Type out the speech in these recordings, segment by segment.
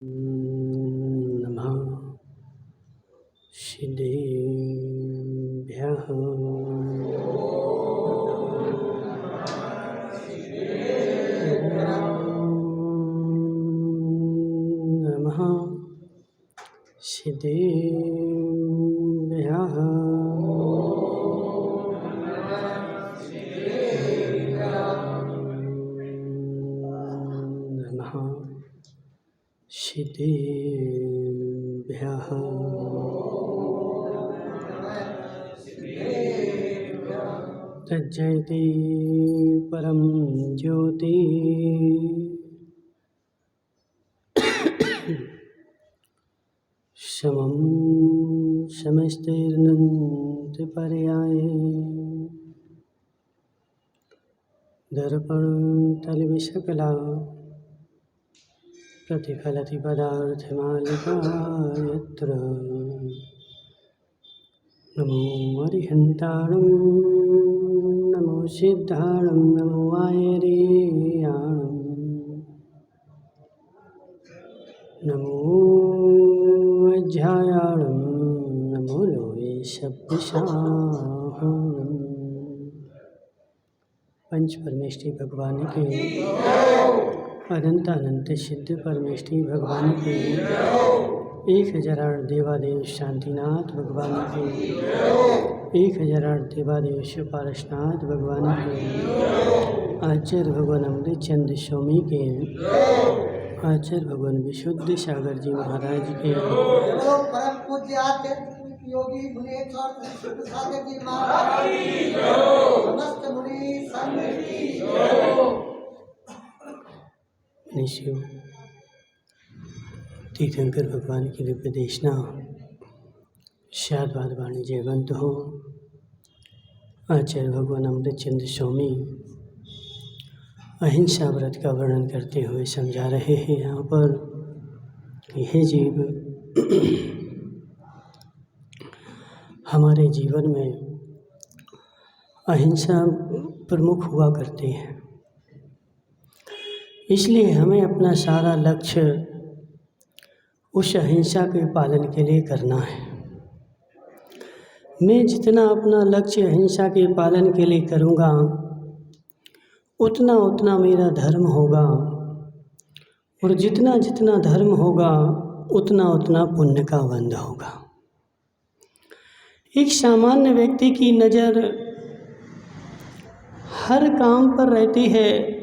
नमः सिद्धेभ्यः नमः सिद्धेभ्यः नमः सिद्धेभ्यः तज्जयति परं ज्योति समं समस्तैर्नन्ति पर्याये दर्पणतलविशकला प्रतिफलति पदार्थमालिका यत्र नमो अरिहन्ताणं नमो सिद्धाणं नमो आयर्याणं नमो अध्यायाणं नमो लोहे शब्दशाहनम्। पंच परमेष्टि भगवान के अनंतानंत सिद्ध परमेष्टि भगवान के 1008 देवादेव शांतिनाथ भगवान के 1008 देवादेव शिव पारसनाथ भगवान के आचार्य भगवान अमृत चंद्र स्वामी के आचार्य भगवान विशुद्ध सागर जी महाराज के परम पूज्य आध्यात्मिक योगी मुनीश्वर सागर जी महाराज समस्त मुनि संघ शिव तीर्थंकर भगवान की दिव्य देशना शादवाद वाणी जयवंत हो। आचार्य भगवान अमृत चंद्र स्वामी अहिंसा व्रत का वर्णन करते हुए समझा रहे हैं यहाँ पर कि हे जीव, हमारे जीवन में अहिंसा प्रमुख हुआ करते हैं, इसलिए हमें अपना सारा लक्ष्य उस अहिंसा के पालन के लिए करना है। मैं जितना अपना लक्ष्य अहिंसा के पालन के लिए करूँगा उतना उतना मेरा धर्म होगा, और जितना जितना धर्म होगा उतना उतना पुण्य का बंध होगा। एक सामान्य व्यक्ति की नज़र हर काम पर रहती है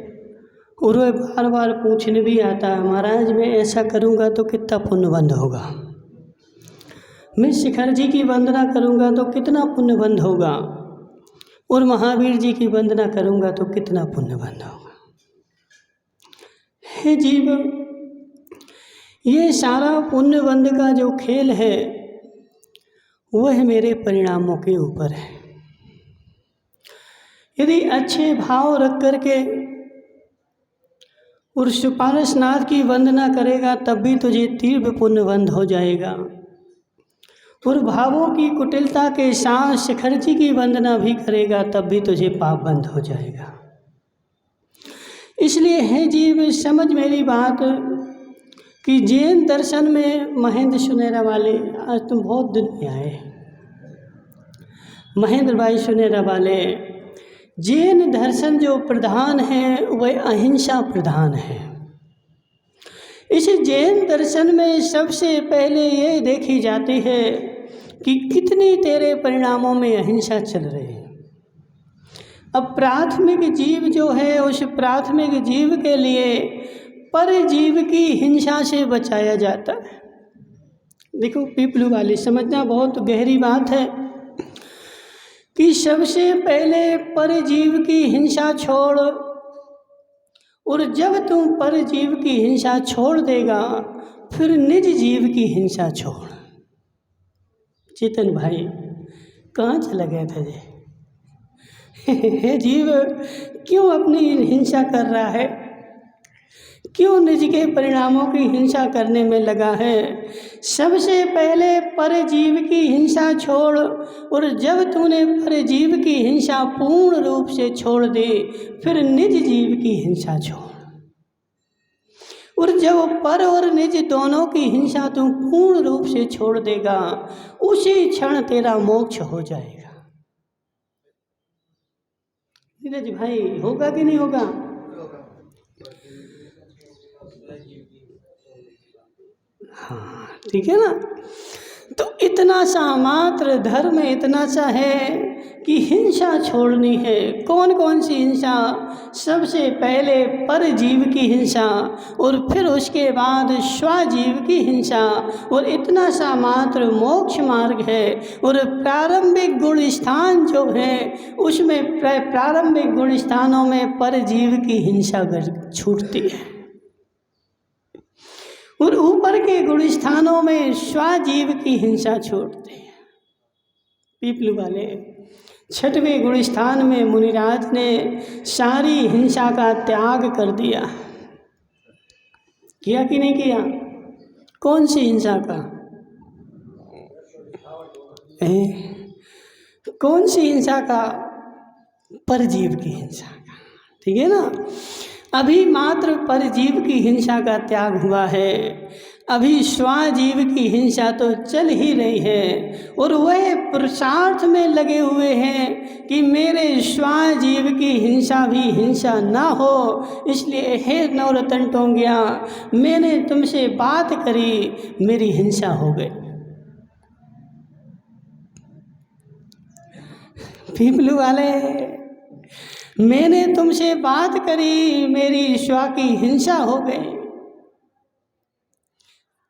और वह बार बार पूछने भी आता है, महाराज मैं ऐसा करूँगा तो कितना पुण्य बंध होगा, मैं शिखर जी की वंदना करूँगा तो कितना पुण्य बंध होगा, और महावीर जी की वंदना करूँगा तो कितना पुण्य बंध होगा। हे जीव, ये सारा पुण्य बंध का जो खेल है वह मेरे परिणामों के ऊपर है। यदि अच्छे भाव रख करके और पारसनाथ की वंदना करेगा तब भी तुझे तीव्र पुण्य बंध हो जाएगा, और भावों की कुटिलता के साथ शिखर जी की वंदना भी करेगा तब भी तुझे पाप बंध हो जाएगा। इसलिए हे जीव, समझ मेरी बात कि जैन दर्शन में महेंद्र सुनेरा वाले, आज तुम बहुत दिन में आए, महेंद्र भाई सुनेरा वाले, जैन दर्शन जो प्रधान है वह अहिंसा प्रधान है। इस जैन दर्शन में सबसे पहले ये देखी जाती है कि कितनी तेरे परिणामों में अहिंसा चल रही है। अब प्राथमिक जीव जो है उस प्राथमिक जीव के लिए पर जीव की हिंसा से बचाया जाता है। देखो पीपलू वाली, समझना बहुत गहरी बात है कि सबसे पहले पर जीव की हिंसा छोड़, और जब तुम पर जीव की हिंसा छोड़ देगा फिर निज जीव की हिंसा छोड़। चेतन भाई कहाँ चला गया था जी? हे जीव, क्यों अपनी हिंसा कर रहा है, क्यों निज के परिणामों की हिंसा करने में लगा है? सबसे पहले पर जीव की हिंसा छोड़, और जब तूने पर जीव की हिंसा पूर्ण रूप से छोड़ दे फिर निज जीव की हिंसा छोड़। और जब पर और निज दोनों की हिंसा तू पूर्ण रूप से छोड़ देगा, उसी क्षण तेरा मोक्ष हो जाएगा। नीरज भाई, होगा कि नहीं होगा? हाँ, ठीक है ना। तो इतना सा मात्र धर्म इतना सा है कि हिंसा छोड़नी है। कौन कौन सी हिंसा? सबसे पहले परजीव की हिंसा, और फिर उसके बाद स्वजीव की हिंसा, और इतना सा मात्र मोक्ष मार्ग है। और प्रारंभिक गुण स्थान जो है उसमें प्रारंभिक गुण स्थानों में परजीव की हिंसा छूटती है, और ऊपर के गुण स्थानों में स्वजीव की हिंसा छूटती है। पीपल वाले 6वें गुण स्थान में मुनिराज ने सारी हिंसा का त्याग कर दिया। किया कि नहीं किया? कौन सी हिंसा का? कौन सी हिंसा का? परजीव की हिंसा का। ठीक है ना। अभी मात्र परजीव की हिंसा का त्याग हुआ है, अभी स्वजीव की हिंसा तो चल ही रही है, और वह पुरुषार्थ में लगे हुए हैं कि मेरे स्वजीव की हिंसा भी हिंसा ना हो। इसलिए हे नवरत्न टोंगिया, मैंने तुमसे बात करी, मेरी हिंसा हो गई। पीपलू वाले, मैंने तुमसे बात करी, मेरी स्व की हिंसा हो गई।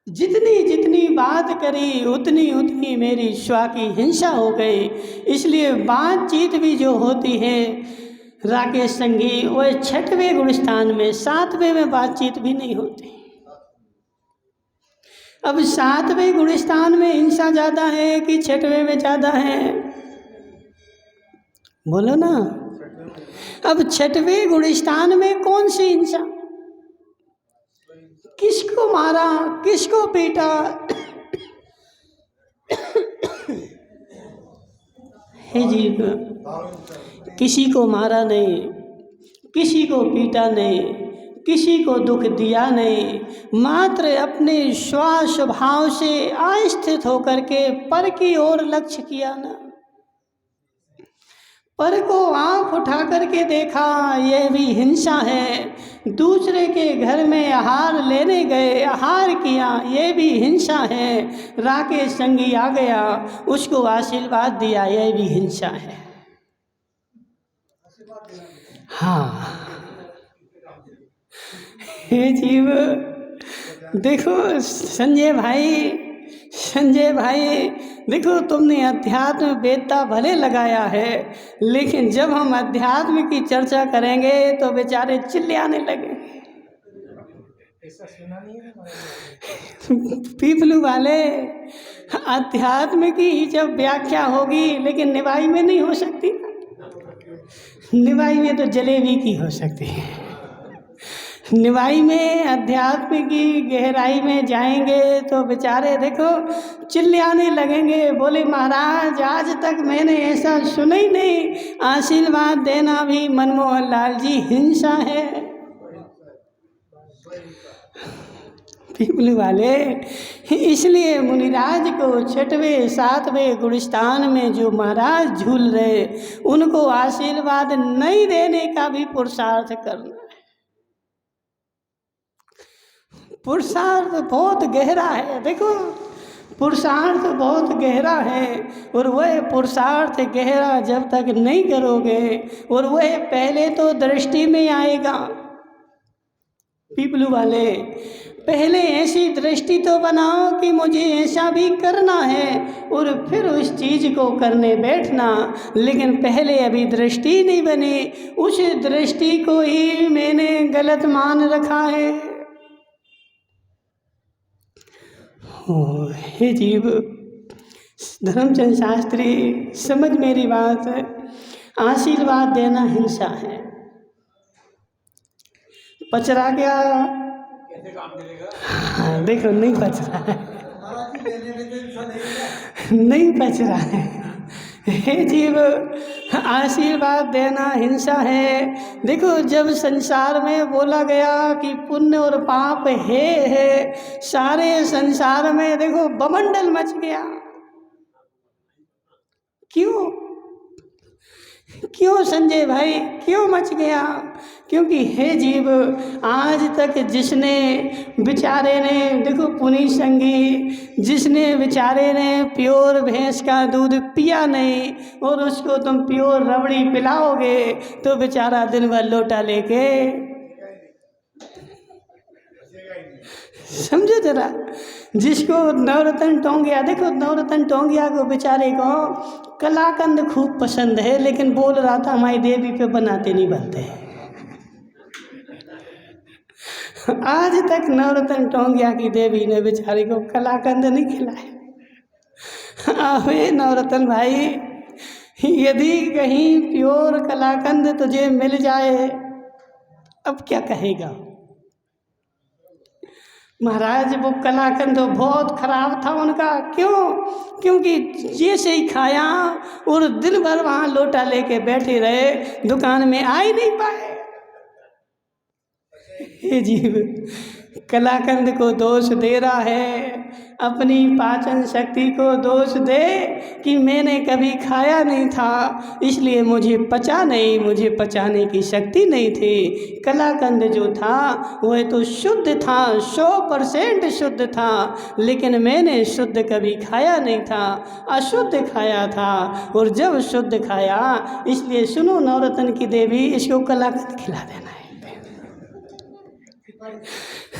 जितनी जितनी बात करी उतनी उतनी मेरी स्व की हिंसा हो गई। इसलिए बातचीत भी जो होती है राकेश संगी, वह 6वें गुण स्थान में, 7वें में बातचीत भी नहीं होती। अब 7वें गुण स्थान में हिंसा ज़्यादा है कि 6वें में ज़्यादा है? बोलो ना। अब 6वें गुण स्थान में कौन सी हिंसा? किसको मारा, किसको पीटा? हे जीव, किसी को मारा नहीं, किसी को पीटा नहीं, किसी को दुख दिया नहीं, मात्र अपने स्वभाव से अस्थित होकर के पर की ओर लक्ष्य किया ना। पर को आंख उठा करके देखा, यह भी हिंसा है। दूसरे के घर में आहार लेने गए, आहार किया, यह भी हिंसा है। राकेश संगी आ गया, उसको आशीर्वाद दिया, यह भी हिंसा है। हाँ हे जीव, देखो संजय भाई, देखो तुमने अध्यात्म वेदता भले लगाया है, लेकिन जब हम अध्यात्म की चर्चा करेंगे तो बेचारे चिल्लाने लगे। ऐसा सुना नहीं है पीपलू वाले, अध्यात्म की ही जब व्याख्या होगी, लेकिन निभाई में नहीं हो सकती। निभाई में तो जलेबी की हो सकती है। निवाई में अध्यात्म की गहराई में जाएंगे तो बेचारे देखो चिल्लाने लगेंगे, बोले महाराज आज तक मैंने ऐसा सुना ही नहीं, आशीर्वाद देना भी मनमोहन लाल जी हिंसा है। पीपल वाले, इसलिए मुनिराज को 6वें 7वें गुणस्थान में जो महाराज झूल रहे, उनको आशीर्वाद नहीं देने का भी पुरुषार्थ करना। पुरुषार्थ बहुत गहरा है। देखो पुरुषार्थ बहुत गहरा है, और वह पुरुषार्थ गहरा जब तक नहीं करोगे, और वह पहले तो दृष्टि में आएगा। पीपलू वाले, पहले ऐसी दृष्टि तो बनाओ कि मुझे ऐसा भी करना है, और फिर उस चीज़ को करने बैठना। लेकिन पहले अभी दृष्टि नहीं बनी, उस दृष्टि को ही मैंने गलत मान रखा है। हे जीव, धर्मचंद शास्त्री समझ मेरी बात, आशीर्वाद देना हिंसा है। पच रहा क्या? हाँ, देखो नहीं पच रहा है, नहीं पच रहा है। हे जीव, आशीर्वाद देना हिंसा है। देखो, जब संसार में बोला गया कि पुण्य और पाप है, सारे संसार में देखो बमंडल मच गया। क्यों संजय भाई, क्यों मच गया? क्योंकि हे जीव, आज तक जिसने बेचारे ने, देखो पुनीत संगी, जिसने बेचारे ने प्योर भैंस का दूध पिया नहीं और उसको तुम प्योर रबड़ी पिलाओगे तो बेचारा दिन भर लोटा लेके, समझो जरा। जिसको नवरत्न टोंगिया, देखो नवरत्न टोंगिया को बेचारे को कलाकंद खूब पसंद है, लेकिन बोल रहा था हमारी देवी पे बनाते नहीं बनते। आज तक नवरत्न टोंगिया की देवी ने बेचारे को कलाकंद नहीं खिलाए। अबे नवरत्न भाई, यदि कहीं प्योर कलाकंद तुझे मिल जाए, अब क्या कहेगा? महाराज वो कलाकंद तो बहुत खराब था उनका। क्यों? क्योंकि जैसे ही खाया और दिन भर वहाँ लोटा लेके बैठे रहे, दुकान में आ ही नहीं पाए। हे जीव, कलाकंद को दोष दे रहा है, अपनी पाचन शक्ति को दोष दे कि मैंने कभी खाया नहीं था इसलिए मुझे पचा नहीं, मुझे पचाने की शक्ति नहीं थी। कलाकंद जो था वह तो शुद्ध था, 100% शुद्ध था, लेकिन मैंने शुद्ध कभी खाया नहीं था, अशुद्ध खाया था। और जब शुद्ध खाया, इसलिए सुनो नवरत्न की देवी, इसको कलाकंद खिला देना है।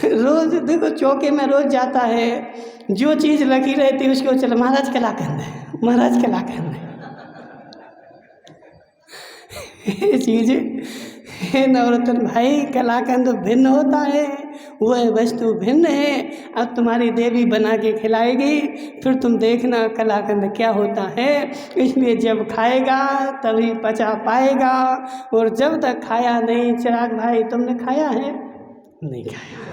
रोज देखो चौके में रोज जाता है, जो चीज़ लगी रहती उसको चलो महाराज कलाकंद है, महाराज कलाकंद है। ये चीज़ है नवरत्न भाई, कलाकंद भिन्न होता है, वह वस्तु भिन्न है। अब तुम्हारी देवी बना के खिलाएगी, फिर तुम देखना कलाकंद क्या होता है। इसलिए जब खाएगा तभी पचा पाएगा, और जब तक खाया नहीं। चिराग भाई, तुमने खाया है? नहीं खाया।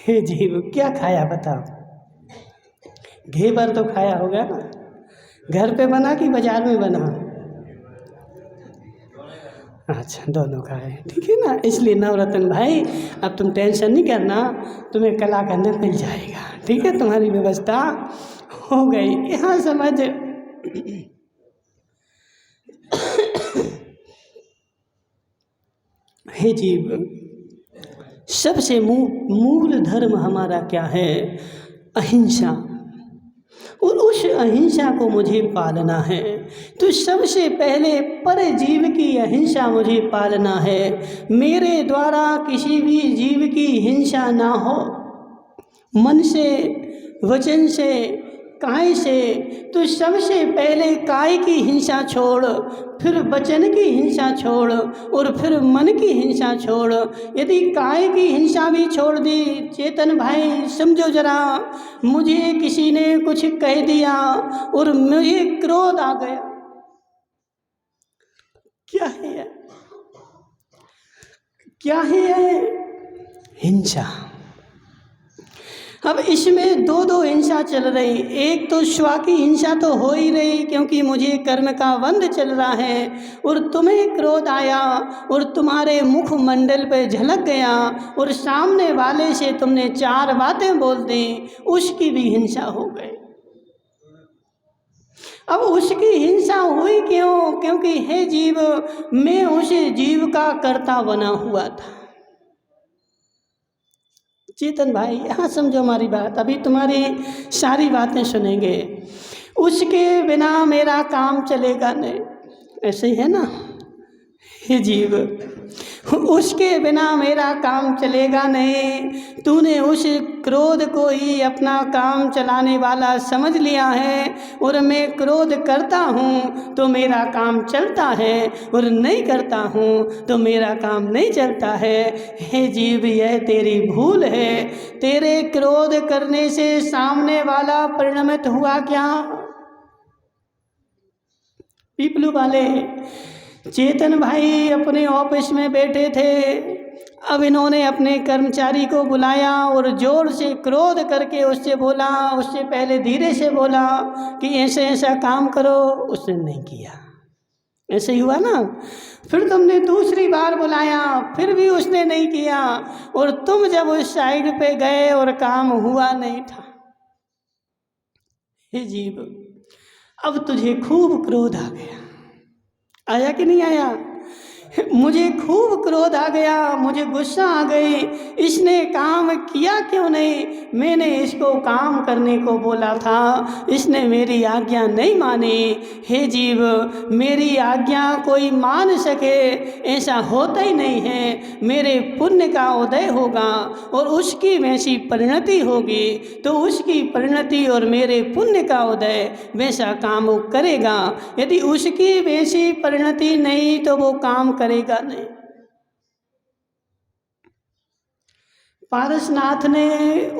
हे जीव, क्या खाया बताओ? घेवर तो खाया होगा ना, घर पे बना कि बाजार में बना? अच्छा, दोनों खाए, ठीक है ना। इसलिए नवरत्न भाई, अब तुम टेंशन नहीं करना, तुम्हें कलाकंद मिल जाएगा, ठीक है। तुम्हारी व्यवस्था हो गई। यहाँ समझ हे जीव, सबसे मूल धर्म हमारा क्या है? अहिंसा। और उस अहिंसा को मुझे पालना है। तो सबसे पहले परजीव की अहिंसा मुझे पालना है। मेरे द्वारा किसी भी जीव की हिंसा ना हो, मन से, वचन से, काय से। तो सबसे पहले काय की हिंसा छोड़, फिर वचन की हिंसा छोड़, और फिर मन की हिंसा छोड़। यदि काय की हिंसा भी छोड़ दी, चेतन भाई समझो जरा, मुझे किसी ने कुछ कह दिया और मुझे क्रोध आ गया, क्या है? क्या है? हिंसा। अब इसमें दो हिंसा चल रही। एक तो स्व की हिंसा तो हो ही रही, क्योंकि मुझे कर्म का बंध चल रहा है, और तुम्हें क्रोध आया और तुम्हारे मुखमंडल पे झलक गया और सामने वाले से तुमने 4 बातें बोल दी, उसकी भी हिंसा हो गई। अब उसकी हिंसा हुई क्यों? क्योंकि हे जीव, मैं उस जीव का कर्ता बना हुआ था। चेतन भाई, यहाँ समझो हमारी बात, अभी तुम्हारी सारी बातें सुनेंगे। उसके बिना मेरा काम चलेगा नहीं, ऐसे ही है ना? हे जीव, उसके बिना मेरा काम चलेगा नहीं। तूने उस क्रोध को ही अपना काम चलाने वाला समझ लिया है, और मैं क्रोध करता हूँ तो मेरा काम चलता है, और नहीं करता हूँ तो मेरा काम नहीं चलता है। हे जीव, यह तेरी भूल है। तेरे क्रोध करने से सामने वाला परिणमित हुआ क्या? पीपलू वाले चेतन भाई अपने ऑफिस में बैठे थे, अब इन्होंने अपने कर्मचारी को बुलाया और जोर से क्रोध करके उससे बोला, उससे पहले धीरे से बोला कि ऐसे ऐसा काम करो। उसने नहीं किया। ऐसे ही हुआ ना। फिर तुमने दूसरी बार बुलाया, फिर भी उसने नहीं किया, और तुम जब उस साइड पे गए और काम हुआ नहीं था। हे जीव, अब तुझे खूब क्रोध आ गया। आया कि नहीं आया? मुझे खूब क्रोध आ गया, मुझे गुस्सा आ गई। इसने काम किया क्यों नहीं? मैंने इसको काम करने को बोला था, इसने मेरी आज्ञा नहीं मानी। हे जीव, मेरी आज्ञा कोई मान सके ऐसा होता ही नहीं है। मेरे पुण्य का उदय होगा और उसकी वैसी परिणति होगी, तो उसकी परिणति और मेरे पुण्य का उदय वैसा काम वो करेगा। यदि उसकी वैसी परिणति नहीं तो वो काम करेगा नहीं। पारसनाथ ने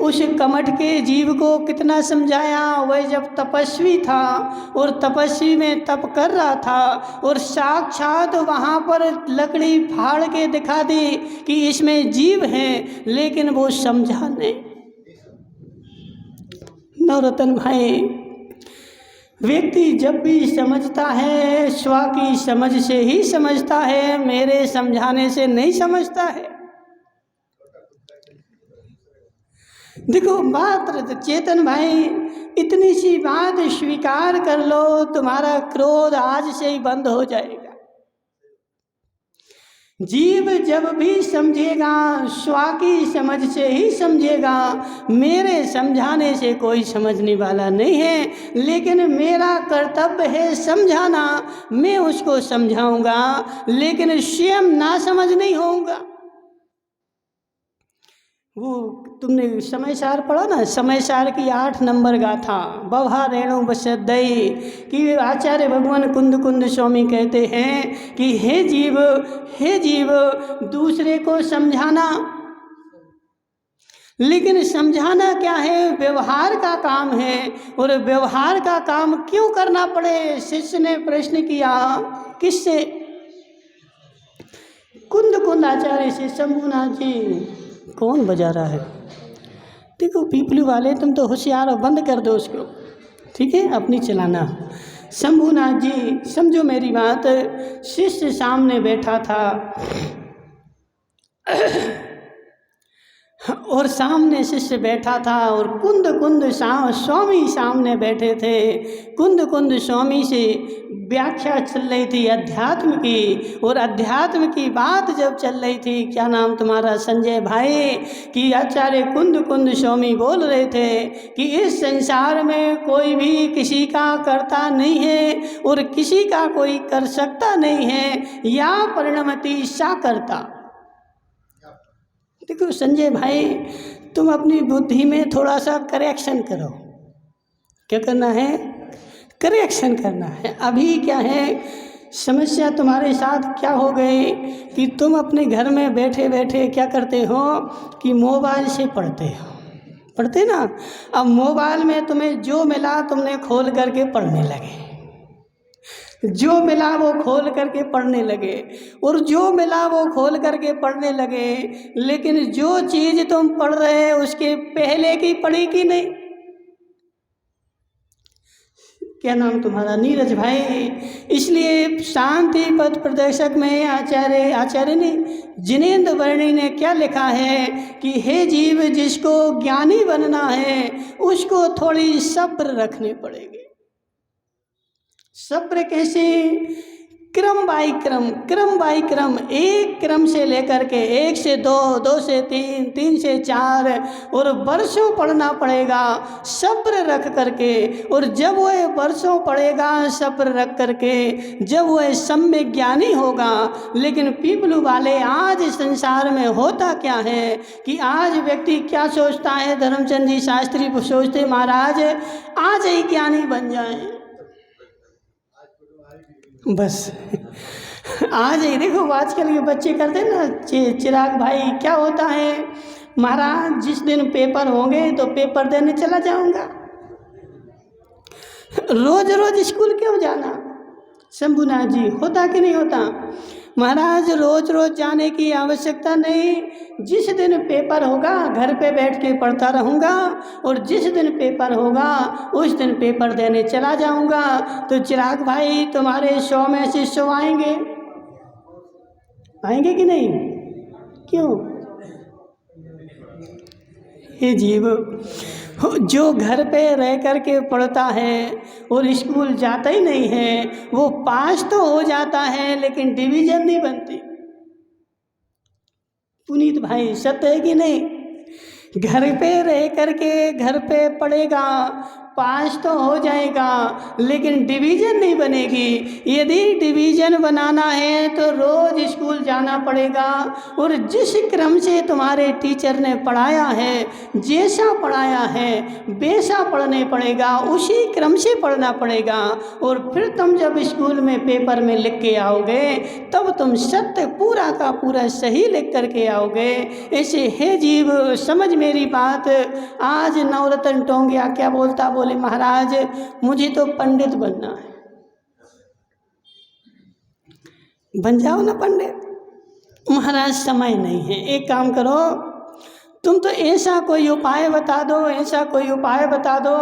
उस कमठ के जीव को कितना समझाया। वह जब तपस्वी था और तपस्वी में तप कर रहा था और साक्षात वहाँ पर लकड़ी फाड़ के दिखा दी कि इसमें जीव है, लेकिन वो समझा नहीं। नवरत्न भाई, व्यक्ति जब भी समझता है स्व की समझ से ही समझता है, मेरे समझाने से नहीं समझता है। देखो मात्र चेतन भाई, इतनी सी बात स्वीकार कर लो, तुम्हारा क्रोध आज से ही बंद हो जाएगा। जीव जब भी समझेगा स्व की समझ से ही समझेगा। मेरे समझाने से कोई समझने वाला नहीं है, लेकिन मेरा कर्तव्य है समझाना। मैं उसको समझाऊंगा, लेकिन स्वयं ना समझ नहीं होऊंगा। वो तुमने समय सार पढ़ा ना, समय सार की 8 नंबर गाथा बभा रेणु बसदई कि आचार्य भगवान कुंद कुंद स्वामी कहते हैं कि हे जीव, दूसरे को समझाना, लेकिन समझाना क्या है? व्यवहार का काम है। और व्यवहार का काम क्यों करना पड़े? शिष्य ने प्रश्न किया। किससे? कुंद कुंद आचार्य से। शंभुनाथ जी, कौन बजा रहा है? देखो पीपली वाले, तुम तो होशियार हो, बंद कर दो उसको, ठीक है? अपनी चलाना। शंभुनाथ जी, समझो मेरी बात। शिष्य सामने बैठा था और सामने शिष्य बैठा था और कुंद कुंद स्वामी सामने बैठे थे। कुंद कुंद स्वामी से व्याख्या चल रही थी अध्यात्म की, और अध्यात्म की बात जब चल रही थी, क्या नाम तुम्हारा? संजय भाई, कि आचार्य कुंद कुंद स्वामी बोल रहे थे कि इस संसार में कोई भी किसी का करता नहीं है और किसी का कोई कर सकता नहीं है, या परिणमति सा करता। देखो संजय भाई, तुम अपनी बुद्धि में थोड़ा सा करेक्शन करो। क्या करना है? करेक्शन करना है। अभी क्या है समस्या तुम्हारे साथ क्या हो गई कि तुम अपने घर में बैठे बैठे क्या करते हो कि मोबाइल से पढ़ते ना। अब मोबाइल में तुम्हें जो मिला तुमने खोल करके पढ़ने लगे, जो मिला वो खोल करके पढ़ने लगे, और जो मिला वो खोल करके पढ़ने लगे। लेकिन जो चीज़ तुम पढ़ रहे हो उसके पहले की पढ़ी कि नहीं? क्या नाम तुम्हारा? नीरज भाई। इसलिए शांति पथ प्रदर्शक में आचार्य ने जिनेंद्र वर्णी ने क्या लिखा है कि हे जीव, जिसको ज्ञानी बनना है उसको थोड़ी सब्र रखनी पड़ेगी। सब्र कैसे? क्रम बाई क्रम, एक क्रम से लेकर के 1 से 2, 2 से 3, 3 से 4, और वर्षों पढ़ना पड़ेगा सब्र रख करके। और जब वह वर्षों पढ़ेगा सब्र रख करके, जब वह सम्यक ज्ञानी होगा। लेकिन पीपलू वाले आज संसार में होता क्या है कि आज व्यक्ति क्या सोचता है? धर्मचंद जी शास्त्री सोचते महाराज आज ही ज्ञानी बन जाए, बस आज ही। देखो आजकल के बच्चे करते हैं ना, चिराग भाई, क्या होता है महाराज, जिस दिन पेपर होंगे तो पेपर देने चला जाऊंगा। रोज रोज स्कूल क्यों जाना? शंभुनाथ जी, होता कि नहीं होता? महाराज रोज रोज जाने की आवश्यकता नहीं। जिस दिन पेपर होगा घर पे बैठ के पढ़ता रहूँगा, और जिस दिन पेपर होगा उस दिन पेपर देने चला जाऊँगा। तो चिराग भाई तुम्हारे 100 में से 100 आएंगे, आएंगे कि नहीं? क्यों? ये जीव जो घर पे रह कर के पढ़ता है और स्कूल जाता ही नहीं है, वो पास तो हो जाता है लेकिन डिवीजन नहीं बनती। पुनीत भाई सत्य है कि नहीं? घर पे रह कर के घर पे पढ़ेगा, पास तो हो जाएगा लेकिन डिवीज़न नहीं बनेगी। यदि डिवीज़न बनाना है तो रोज़ स्कूल जाना पड़ेगा, और जिस क्रम से तुम्हारे टीचर ने पढ़ाया है, जैसा पढ़ाया है वैसा पढ़ने पड़ेगा, उसी क्रम से पढ़ना पड़ेगा। और फिर तुम जब स्कूल में पेपर में लिख के आओगे तब तुम सत्य पूरा का पूरा सही लिख कर के आओगे। ऐसे हे जीव समझ मेरी बात। आज नवरत्न टोंगिया क्या बोलता, बोले महाराज मुझे तो पंडित बनना है। बन जाओ ना पंडित। महाराज समय नहीं है, एक काम करो, तुम तो ऐसा कोई उपाय बता दो, ऐसा कोई उपाय बता दो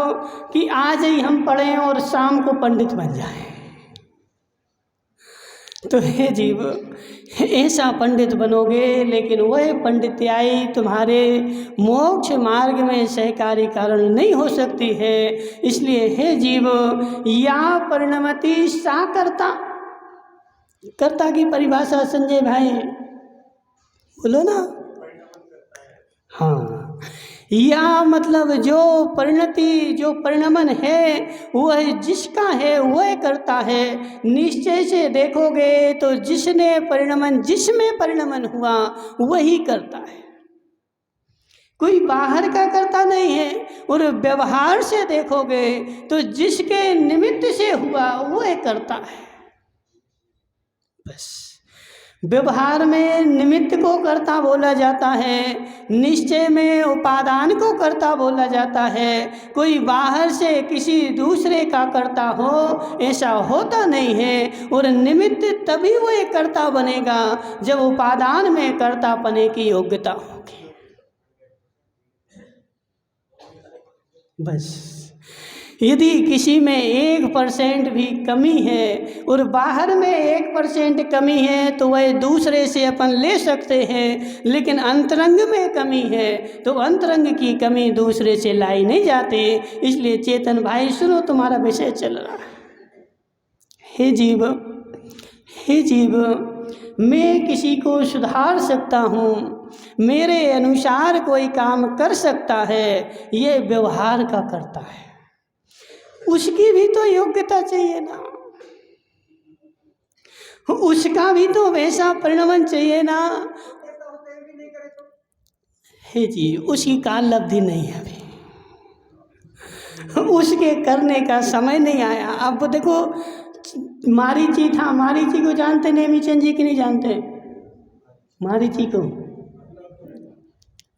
कि आज ही हम पढ़ें और शाम को पंडित बन जाएं। तो हे जीव ऐसा पंडित बनोगे लेकिन वह पंडित्याई तुम्हारे मोक्ष मार्ग में सहकारी कारण नहीं हो सकती है। इसलिए हे जीव या परिणमति सा कर्ता, कर्ता की परिभाषा संजय भाई बोलो ना। हाँ, या मतलब जो परिणति जो परिणमन है वह जिसका है वह करता है। निश्चय से देखोगे तो जिसने परिणमन, जिसमें परिणमन हुआ वही करता है, कोई बाहर का करता नहीं है। और व्यवहार से देखोगे तो जिसके निमित्त से हुआ वह करता है। बस व्यवहार में निमित्त को कर्ता बोला जाता है, निश्चय में उपादान को कर्ता बोला जाता है। कोई बाहर से किसी दूसरे का कर्ता हो ऐसा होता नहीं है। और निमित्त तभी वो एक कर्ता बनेगा जब उपादान में कर्ता बने की योग्यता होगी। बस यदि किसी में 1% भी कमी है और बाहर में 1% कमी है तो वह दूसरे से अपन ले सकते हैं, लेकिन अंतरंग में कमी है तो अंतरंग की कमी दूसरे से लाई नहीं जाती। इसलिए चेतन भाई सुनो, तुम्हारा विषय चल रहा है। हे जीव, हे जीव, मैं किसी को सुधार सकता हूँ, मेरे अनुसार कोई काम कर सकता है, ये व्यवहार का करता है। उसकी भी तो योग्यता चाहिए ना, उसका भी तो वैसा परिणमन चाहिए ना। हे जी, उसकी काल लब्धि नहीं है अभी, उसके करने का समय नहीं आया। अब देखो मारीची था, मारीची को जानते नेमीचंद जी की नहीं जानते? मारीची को,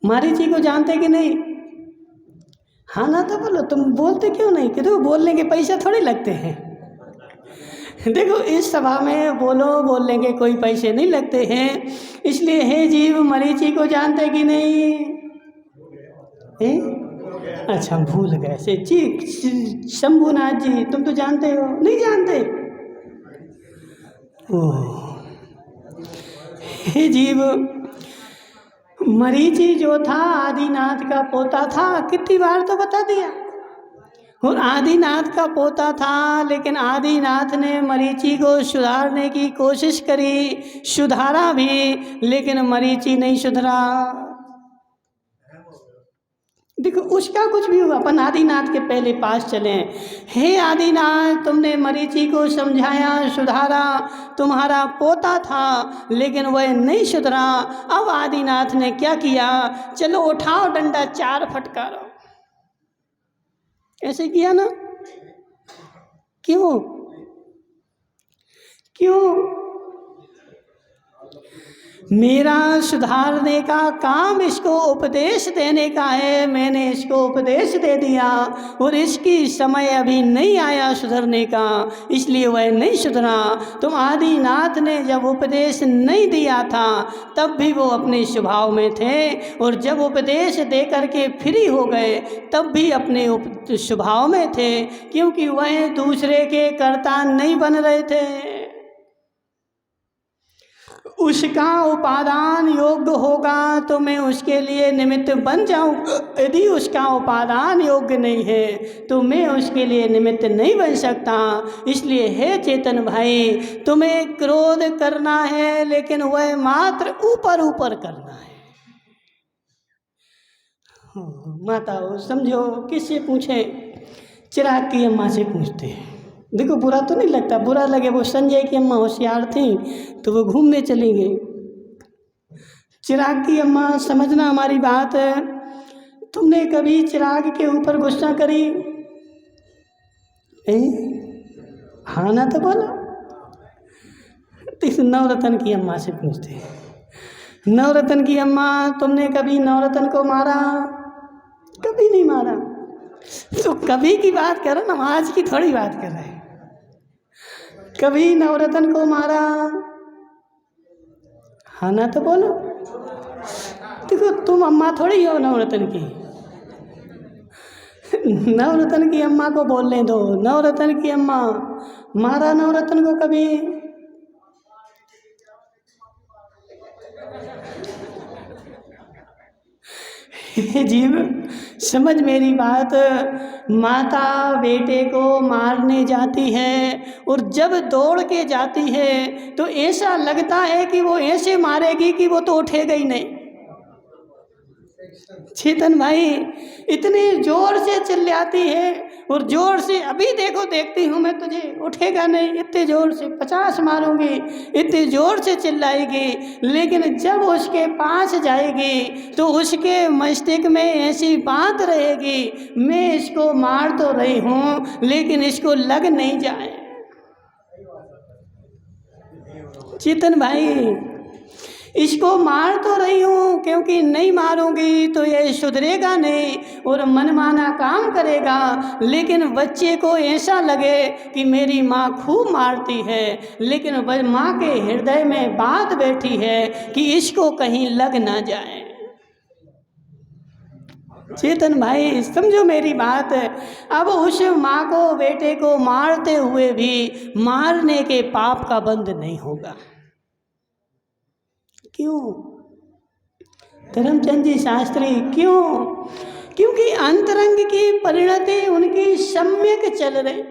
मारीची को जानते कि नहीं? हाँ ना तो बोलो, तुम बोलते क्यों नहीं? कि देखो बोलने के पैसे थोड़े लगते हैं। देखो इस सभा में बोलो, बोलने के कोई पैसे नहीं लगते हैं। इसलिए हे जीव मरीची को जानते कि नहीं? अच्छा भूल गए से जी। शंभुनाथ जी तुम तो जानते हो, नहीं जानते? ओह, हे जीव मरीची जो था आदिनाथ का पोता था, कितनी बार तो बता दिया। और आदिनाथ का पोता था, लेकिन आदिनाथ ने मरीची को सुधारने की कोशिश करी, सुधारा भी, लेकिन मरीची नहीं सुधरा। देखो उसका कुछ भी हुआ। अपन आदिनाथ के पहले पास चले। हे आदिनाथ, तुमने मरीची को समझाया, सुधारा, तुम्हारा पोता था लेकिन वह नहीं सुधरा। अब आदिनाथ ने क्या किया? चलो उठाओ डंडा, 4 फटकारो। ऐसे किया ना? क्यों? क्यों? मेरा सुधारने का काम इसको उपदेश देने का है। मैंने इसको उपदेश दे दिया और इसकी समय अभी नहीं आया सुधरने का, इसलिए वह नहीं सुधरा। तो आदिनाथ ने जब उपदेश नहीं दिया था तब भी वो अपने स्वभाव में थे, और जब उपदेश दे करके फ्री हो गए तब भी अपने स्वभाव में थे, क्योंकि वह दूसरे के कर्ता नहीं बन रहे थे। उसका उपादान योग्य होगा तो मैं उसके लिए निमित्त बन जाऊं। यदि उसका उपादान योग्य नहीं है तो मैं उसके लिए निमित्त नहीं बन सकता। इसलिए हे चेतन भाई, तुम्हें क्रोध करना है, लेकिन वह मात्र ऊपर ऊपर करना है। माता हो समझो, किससे पूछे? चिराग की अम्मा से पूछते हैं। देखो बुरा तो नहीं लगता, बुरा लगे वो संजय की अम्मा होशियार थी तो वो घूमने चली गई। चिराग की अम्मा समझना हमारी बात है, तुमने कभी चिराग के ऊपर गुस्सा करी? हाँ ना तो बोलो। तो नवरत्न की अम्मा से पूछते हैं, नवरत्न की अम्मा तुमने कभी नवरत्न को मारा? कभी नहीं मारा। तो कभी की बात करो ना, आज की थोड़ी बात कर रहे हैं। कभी नवरत्न को मारा? हाँ ना तो बोलो। देखो तुम अम्मा थोड़ी हो नवरत्न की। नवरत्न की अम्मा को बोलने दो। नवरत्न की अम्मा मारा नवरत्न को कभी? जीव समझ मेरी बात। माता बेटे को मारने जाती है और जब दौड़ के जाती है तो ऐसा लगता है कि वो ऐसे मारेगी कि वो तो उठेगा ही नहीं। चेतन भाई इतने जोर से चिल्लाती है और जोर से, अभी देखो देखती हूँ मैं तुझे, उठेगा नहीं, इतने जोर से 50 मारूंगी, इतने जोर से चिल्लाएगी। लेकिन जब उसके पास जाएगी तो उसके मस्तिष्क में ऐसी बात रहेगी, मैं इसको मार तो रही हूँ लेकिन इसको लग नहीं जाए। चेतन भाई इसको मार तो रही हूँ, क्योंकि नहीं मारूंगी तो ये सुधरेगा नहीं और मनमाना काम करेगा। लेकिन बच्चे को ऐसा लगे कि मेरी माँ खूब मारती है, लेकिन माँ के हृदय में बात बैठी है कि इसको कहीं लग ना जाए। चेतन भाई समझो मेरी बात। अब उस माँ को बेटे को मारते हुए भी मारने के पाप का बंध नहीं होगा। क्यों धर्मचंद जी शास्त्री? क्यों? क्योंकि अंतरंग की परिणति उनकी सम्यक चल रही,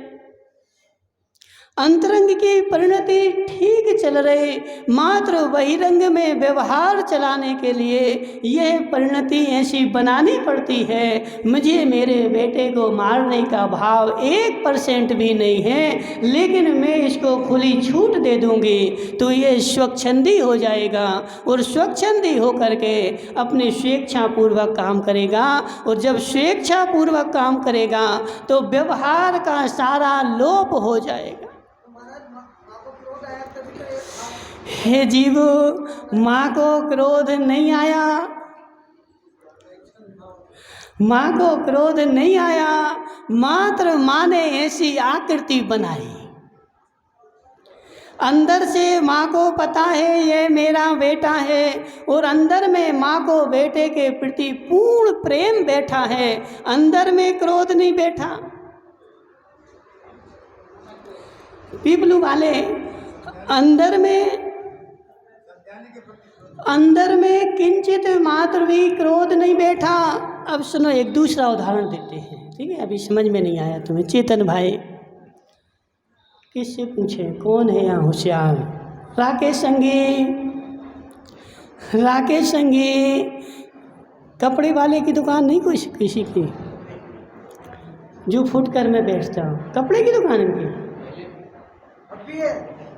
अंतरंग की परिणति ठीक चल रही, मात्र बहिरंग में व्यवहार चलाने के लिए यह परिणति ऐसी बनानी पड़ती है। मुझे मेरे बेटे को मारने का भाव 1% भी नहीं है, लेकिन मैं इसको खुली छूट दे दूंगी तो ये स्वच्छंदी हो जाएगा और स्वच्छंदी हो करके अपनी स्वेच्छापूर्वक काम करेगा। और जब स्वेच्छापूर्वक काम करेगा तो व्यवहार का सारा लोप हो जाएगा। हे जीव, माँ को क्रोध नहीं आया, माँ को क्रोध नहीं आया, मात्र माँ ने ऐसी आकृति बनाई। अंदर से माँ को पता है ये मेरा बेटा है और अंदर में माँ को बेटे के प्रति पूर्ण प्रेम बैठा है, अंदर में क्रोध नहीं बैठा। पीपलू वाले अंदर में किंचित मात्र भी क्रोध नहीं बैठा। अब सुनो एक दूसरा उदाहरण देते हैं, ठीक है? अभी समझ में नहीं आया तुम्हें। चेतन भाई किससे पूछे? कौन है यहाँ होशियार? राकेश संगी। राकेश संगी कपड़े वाले की दुकान नहीं कोई किसी की, जो फुटकर में बेचता हूँ, कपड़े की दुकान इनकी।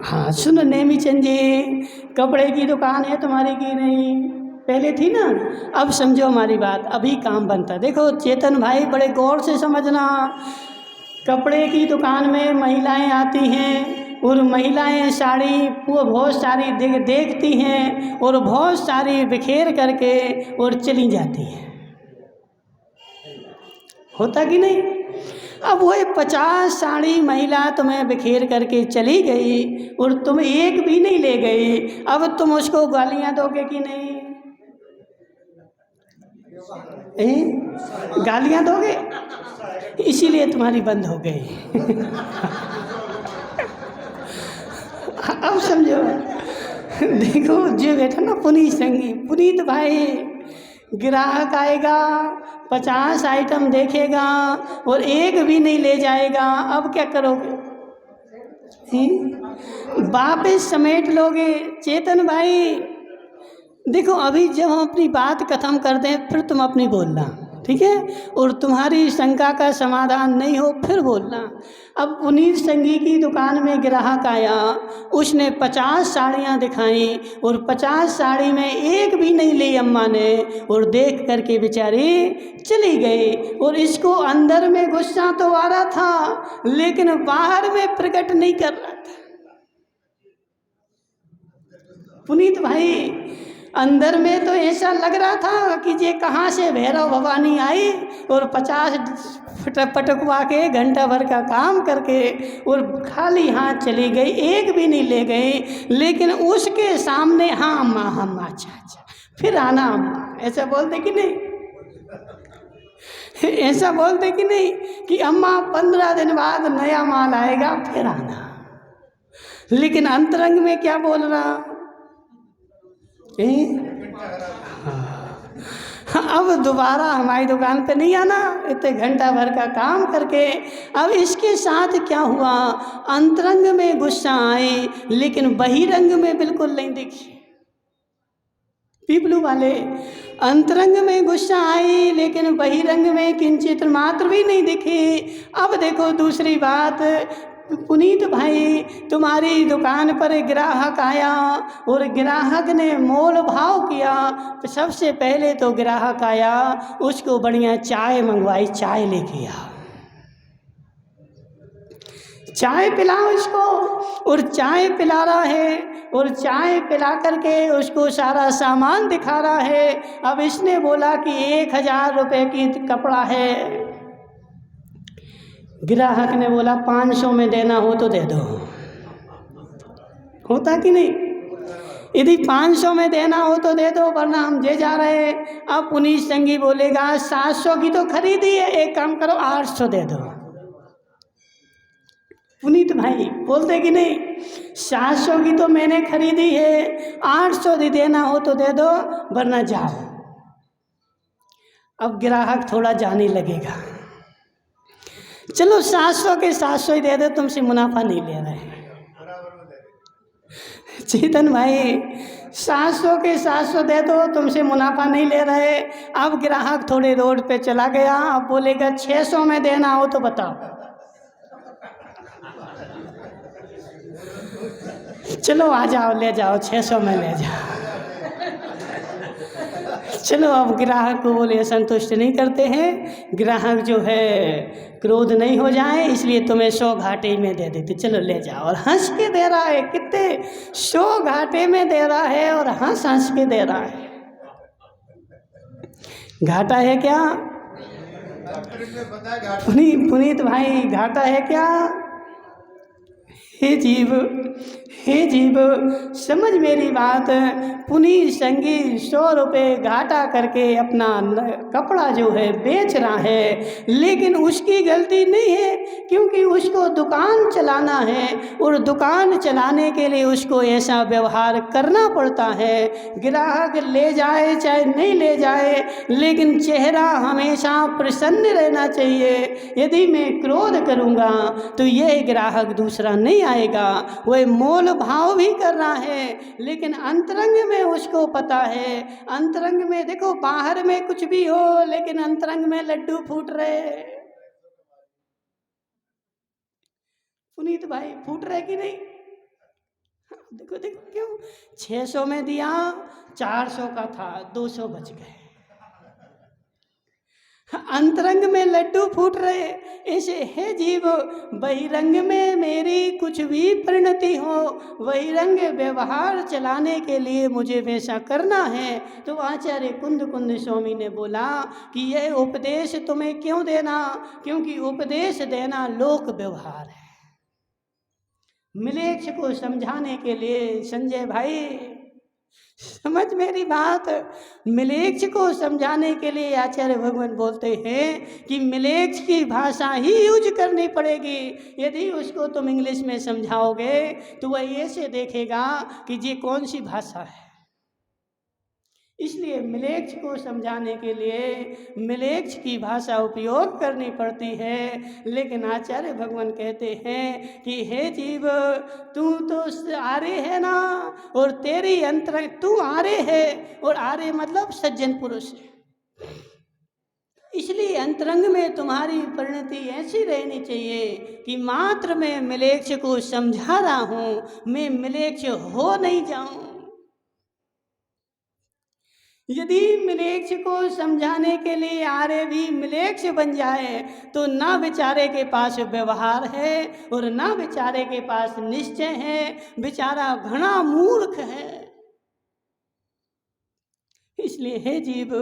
हाँ सुनो नेमी चंद जी, कपड़े की दुकान है तुम्हारी की नहीं? पहले थी ना। अब समझो हमारी बात, अभी काम बनता। देखो चेतन भाई बड़े गौर से समझना। कपड़े की दुकान में महिलाएं आती हैं, और महिलाएं साड़ी वो बहुत सारी देखती हैं और बहुत सारी बिखेर करके और चली जाती हैं। होता कि नहीं? अब वो 50 साड़ी महिला तुम्हें बिखेर करके चली गई और तुम एक भी नहीं ले गई, अब तुम उसको गालियां दोगे कि नहीं? गालियां दोगे, इसीलिए तुम्हारी बंद हो गई। अब समझो, देखो जो बैठा ना पुनीत संगी, पुनीत भाई, ग्राहक आएगा 50 आइटम देखेगा और एक भी नहीं ले जाएगा, अब क्या करोगे? वापस समेट लोगे? चेतन भाई देखो, अभी जब हम अपनी बात खत्म कर दें फिर तुम अपनी बोलना, ठीक है? और तुम्हारी शंका का समाधान नहीं हो फिर बोलना। अब पुनीत संगी की दुकान में ग्राहक आया, उसने 50 साड़ियाँ दिखाई और 50 साड़ी में एक भी नहीं ली अम्मा ने, और देख करके बेचारी चली गई। और इसको अंदर में गुस्सा तो आ रहा था लेकिन बाहर में प्रकट नहीं कर रहा था। पुनीत भाई अंदर में तो ऐसा लग रहा था कि ये कहाँ से भैरव भवानी आई और 50 पटकवा के घंटा भर का काम करके और खाली हाथ चली गई, एक भी नहीं ले गई। लेकिन उसके सामने हाँ अम्मा, अम्मा, अच्छा अच्छा, फिर आना अम्मा, ऐसा बोलते कि नहीं? ऐसा बोलते कि नहीं कि अम्मा 15 दिन बाद नया माल आएगा फिर आना? लेकिन अंतरंग में क्या बोल रहा? अब दोबारा हमारी दुकान पे नहीं आना, इतने घंटा भर का काम करके। अब इसके साथ क्या हुआ? अंतरंग में गुस्सा आई लेकिन बहिरंग में बिल्कुल नहीं दिखी। पीपलू वाले, अंतरंग में गुस्सा आई लेकिन बहिरंग में किंचित मात्र भी नहीं दिखी। अब देखो दूसरी बात, पुनीत भाई तुम्हारी दुकान पर ग्राहक आया और ग्राहक ने मोल भाव किया। सबसे पहले तो ग्राहक आया, उसको बढ़िया चाय मंगवाई, चाय लेके आ, चाय पिलाओ इसको, और चाय पिला रहा है और चाय पिला करके उसको सारा सामान दिखा रहा है। अब इसने बोला कि 1000 रुपये की कपड़ा है। ग्राहक ने बोला 500 में देना हो तो दे दो। होता कि नहीं? यदि 500 में देना हो तो दे दो वरना हम दे जा रहे हैं। अब पुनीत संगी बोलेगा 700 की तो खरीदी है, एक काम करो 800 दे दो। पुनीत भाई बोलते कि नहीं, 700 की तो मैंने खरीदी है, 800 भी देना हो तो दे दो वरना जाओ। अब ग्राहक थोड़ा जाने लगेगा, चलो 700 के 700 ही दे दो, तुमसे मुनाफा नहीं ले रहे। चेतन भाई 700 के 700 दे दो, तुमसे मुनाफा नहीं ले रहे। अब ग्राहक थोड़े रोड पे चला गया, अब बोलेगा 600 में देना हो तो बताओ। चलो आ जाओ, ले जाओ 600 में ले जाओ। चलो अब ग्राहक को बोले संतुष्ट नहीं करते हैं, ग्राहक जो है क्रोध नहीं हो जाए इसलिए तुम्हें 100 घाटे में दे देते, चलो ले जाओ। और हंस के दे रहा है, कितने 100 घाटे में दे रहा है और हंस हंस के दे रहा है। घाटा है क्या? पुनीत भाई घाटा है क्या? हे जीव, हे जीव समझ मेरी बात। पुनीत संगी 100 रुपये घाटा करके अपना कपड़ा जो है बेच रहा है, लेकिन उसकी गलती नहीं है क्योंकि उसको दुकान चलाना है और दुकान चलाने के लिए उसको ऐसा व्यवहार करना पड़ता है। ग्राहक ले जाए चाहे नहीं ले जाए, लेकिन चेहरा हमेशा प्रसन्न रहना चाहिए। यदि मैं क्रोध करूँगा तो यह ग्राहक दूसरा नहीं आएगा। वह मोल भाव भी कर रहा है लेकिन अंतरंग में उसको पता है, अंतरंग में देखो बाहर में कुछ भी हो लेकिन अंतरंग में लड्डू फूट रहे। पुनीत भाई फूट रहे कि नहीं? देखो देखो क्यों, 600 में दिया, 400 का था, 200 बच गए। अंतरंग में लड्डू फूट रहे, ऐसे हे जीव, बहिरंग में मेरी कुछ भी परिणति हो, बहिरंग व्यवहार चलाने के लिए मुझे वैसा करना है। तो आचार्य कुंद कुंद स्वामी ने बोला कि यह उपदेश तुम्हें क्यों देना, क्योंकि उपदेश देना लोक व्यवहार है। मिलेच्छ को समझाने के लिए, संजय भाई समझ मेरी बात, मिलेच्छ को समझाने के लिए आचार्य भगवान बोलते हैं कि मिलेच्छ की भाषा ही यूज करनी पड़ेगी। यदि उसको तुम इंग्लिश में समझाओगे तो वह ऐसे देखेगा कि ये कौन सी भाषा है। इसलिए मिलेच्छ को समझाने के लिए मिलेच्छ की भाषा उपयोग करनी पड़ती है। लेकिन आचार्य भगवान कहते हैं कि हे जीव, तू तो आर्य है ना, और तेरी अंतर, तू आर्य है, और आर्य मतलब सज्जन पुरुष है। इसलिए अंतरंग में तुम्हारी परिणति ऐसी रहनी चाहिए कि मात्र मैं मिलेच्छ को समझा रहा हूँ, मैं मिलेच्छ हो नहीं जाऊं। यदि मिलेच्छ को समझाने के लिए आर्य भी मिलेच्छ बन जाए तो ना बेचारे के पास व्यवहार है और ना बेचारे के पास निश्चय है, बेचारा घना मूर्ख है। इसलिए हे जीव,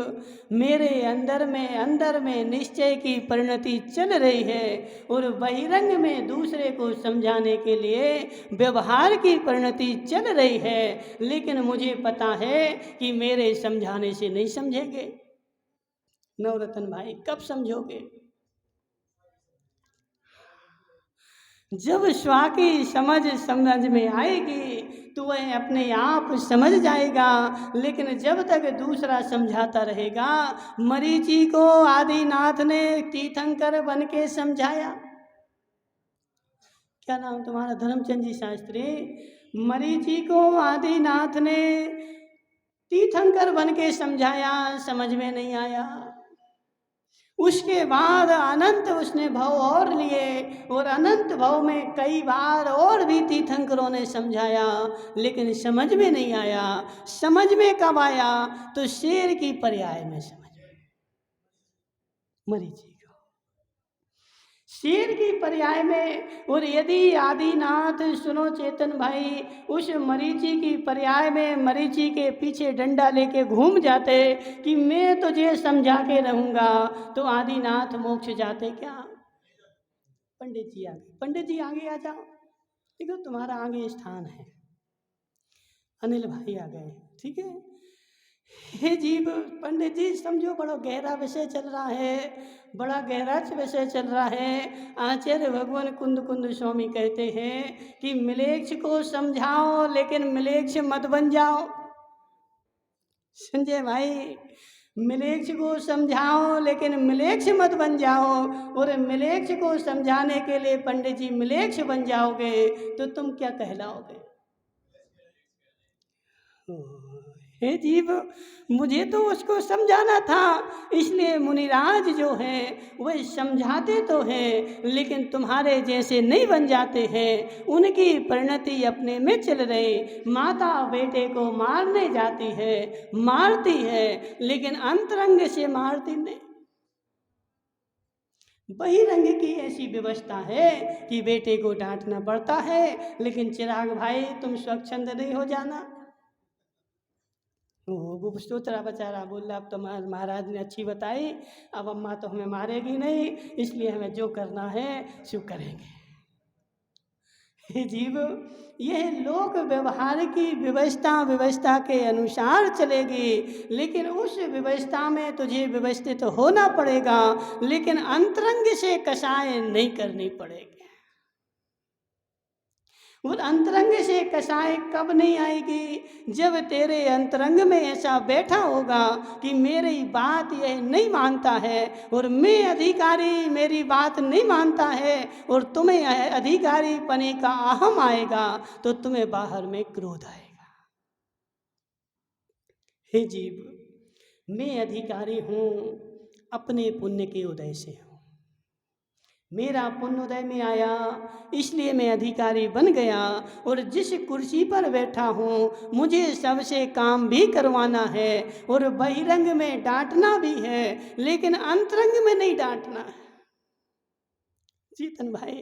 मेरे अंदर में निश्चय की परिणति चल रही है और बहिरंग में दूसरे को समझाने के लिए व्यवहार की परिणति चल रही है। लेकिन मुझे पता है कि मेरे समझाने से नहीं समझेंगे। नवरत्न भाई, कब समझोगे? जब स्वा की समझ में आएगी तो वह अपने आप समझ जाएगा। लेकिन जब तक दूसरा समझाता रहेगा, मरीचि को आदिनाथ ने तीर्थंकर बन के समझाया। क्या नाम तुम्हारा? धर्मचंद जी शास्त्री। मरीचि को आदिनाथ ने तीर्थंकर बन के समझाया, समझ में नहीं आया। उसके बाद अनंत उसने भव और लिए और अनंत भव में कई बार और भी तीर्थंकरों ने समझाया, लेकिन समझ में नहीं आया। समझ में कब आया? तो शेर की पर्याय में समझ में, मरीचि को शेर की पर्याय में। और यदि आदिनाथ, सुनो चेतन भाई, उस मरीचि की पर्याय में मरीचि के पीछे डंडा लेके घूम जाते कि मैं तुझे समझा के रहूंगा, तो आदिनाथ मोक्ष जाते क्या? पंडित जी आगे, पंडित जी आगे आ जाओ, देखो तुम्हारा आगे स्थान है। अनिल भाई आ गए, ठीक है। हे जीव, पंडित जी समझो, बड़ा गहरा विषय चल रहा है, बड़ा गहरा विषय चल रहा है। आचार्य भगवान कुंद कुंद स्वामी कहते हैं कि मिलेच्छ को समझाओ लेकिन मिलेच्छ मत बन जाओ। संजय भाई, मिलेच्छ को समझाओ लेकिन मिलेच्छ मत बन जाओ। और मिलेच्छ को समझाने के लिए पंडित जी मिलेच्छ बन जाओगे तो तुम क्या कहलाओगे? हे जीव, मुझे तो उसको समझाना था, इसलिए मुनिराज जो हैं वह समझाते तो हैं लेकिन तुम्हारे जैसे नहीं बन जाते हैं। उनकी परिणति अपने में चल रही। माता बेटे को मारने जाती है, मारती है, लेकिन अंतरंग से मारती नहीं। बहिरंग की ऐसी व्यवस्था है कि बेटे को डांटना पड़ता है, लेकिन चिराग भाई तुम स्वच्छंद नहीं हो जाना। वो सोचरा बेचारा बोल रहा, अब तो महाराज ने अच्छी बताई, अब अम्मा तो हमें मारेगी नहीं, इसलिए हमें जो करना है सो करेंगे। जीव, यह लोक व्यवहार की व्यवस्था के अनुसार चलेगी, लेकिन उस व्यवस्था में तुझे व्यवस्थित होना पड़ेगा, लेकिन अंतरंग से कसाय नहीं करनी पड़ेगी। और अंतरंग से कसाय कब नहीं आएगी? जब तेरे अंतरंग में ऐसा बैठा होगा कि मेरी बात यह नहीं मानता है और मैं अधिकारी मेरी बात नहीं मानता है, और तुम्हें अधिकारी पने का अहम आएगा तो तुम्हें बाहर में क्रोध आएगा। हे जीव, मैं अधिकारी हूँ अपने पुण्य के उदय से हूँ। मेरा पुण्य उदय में आया इसलिए मैं अधिकारी बन गया, और जिस कुर्सी पर बैठा हूँ मुझे सबसे काम भी करवाना है, और बहिरंग में डांटना भी है लेकिन अंतरंग में नहीं डांटना है। चेतन भाई,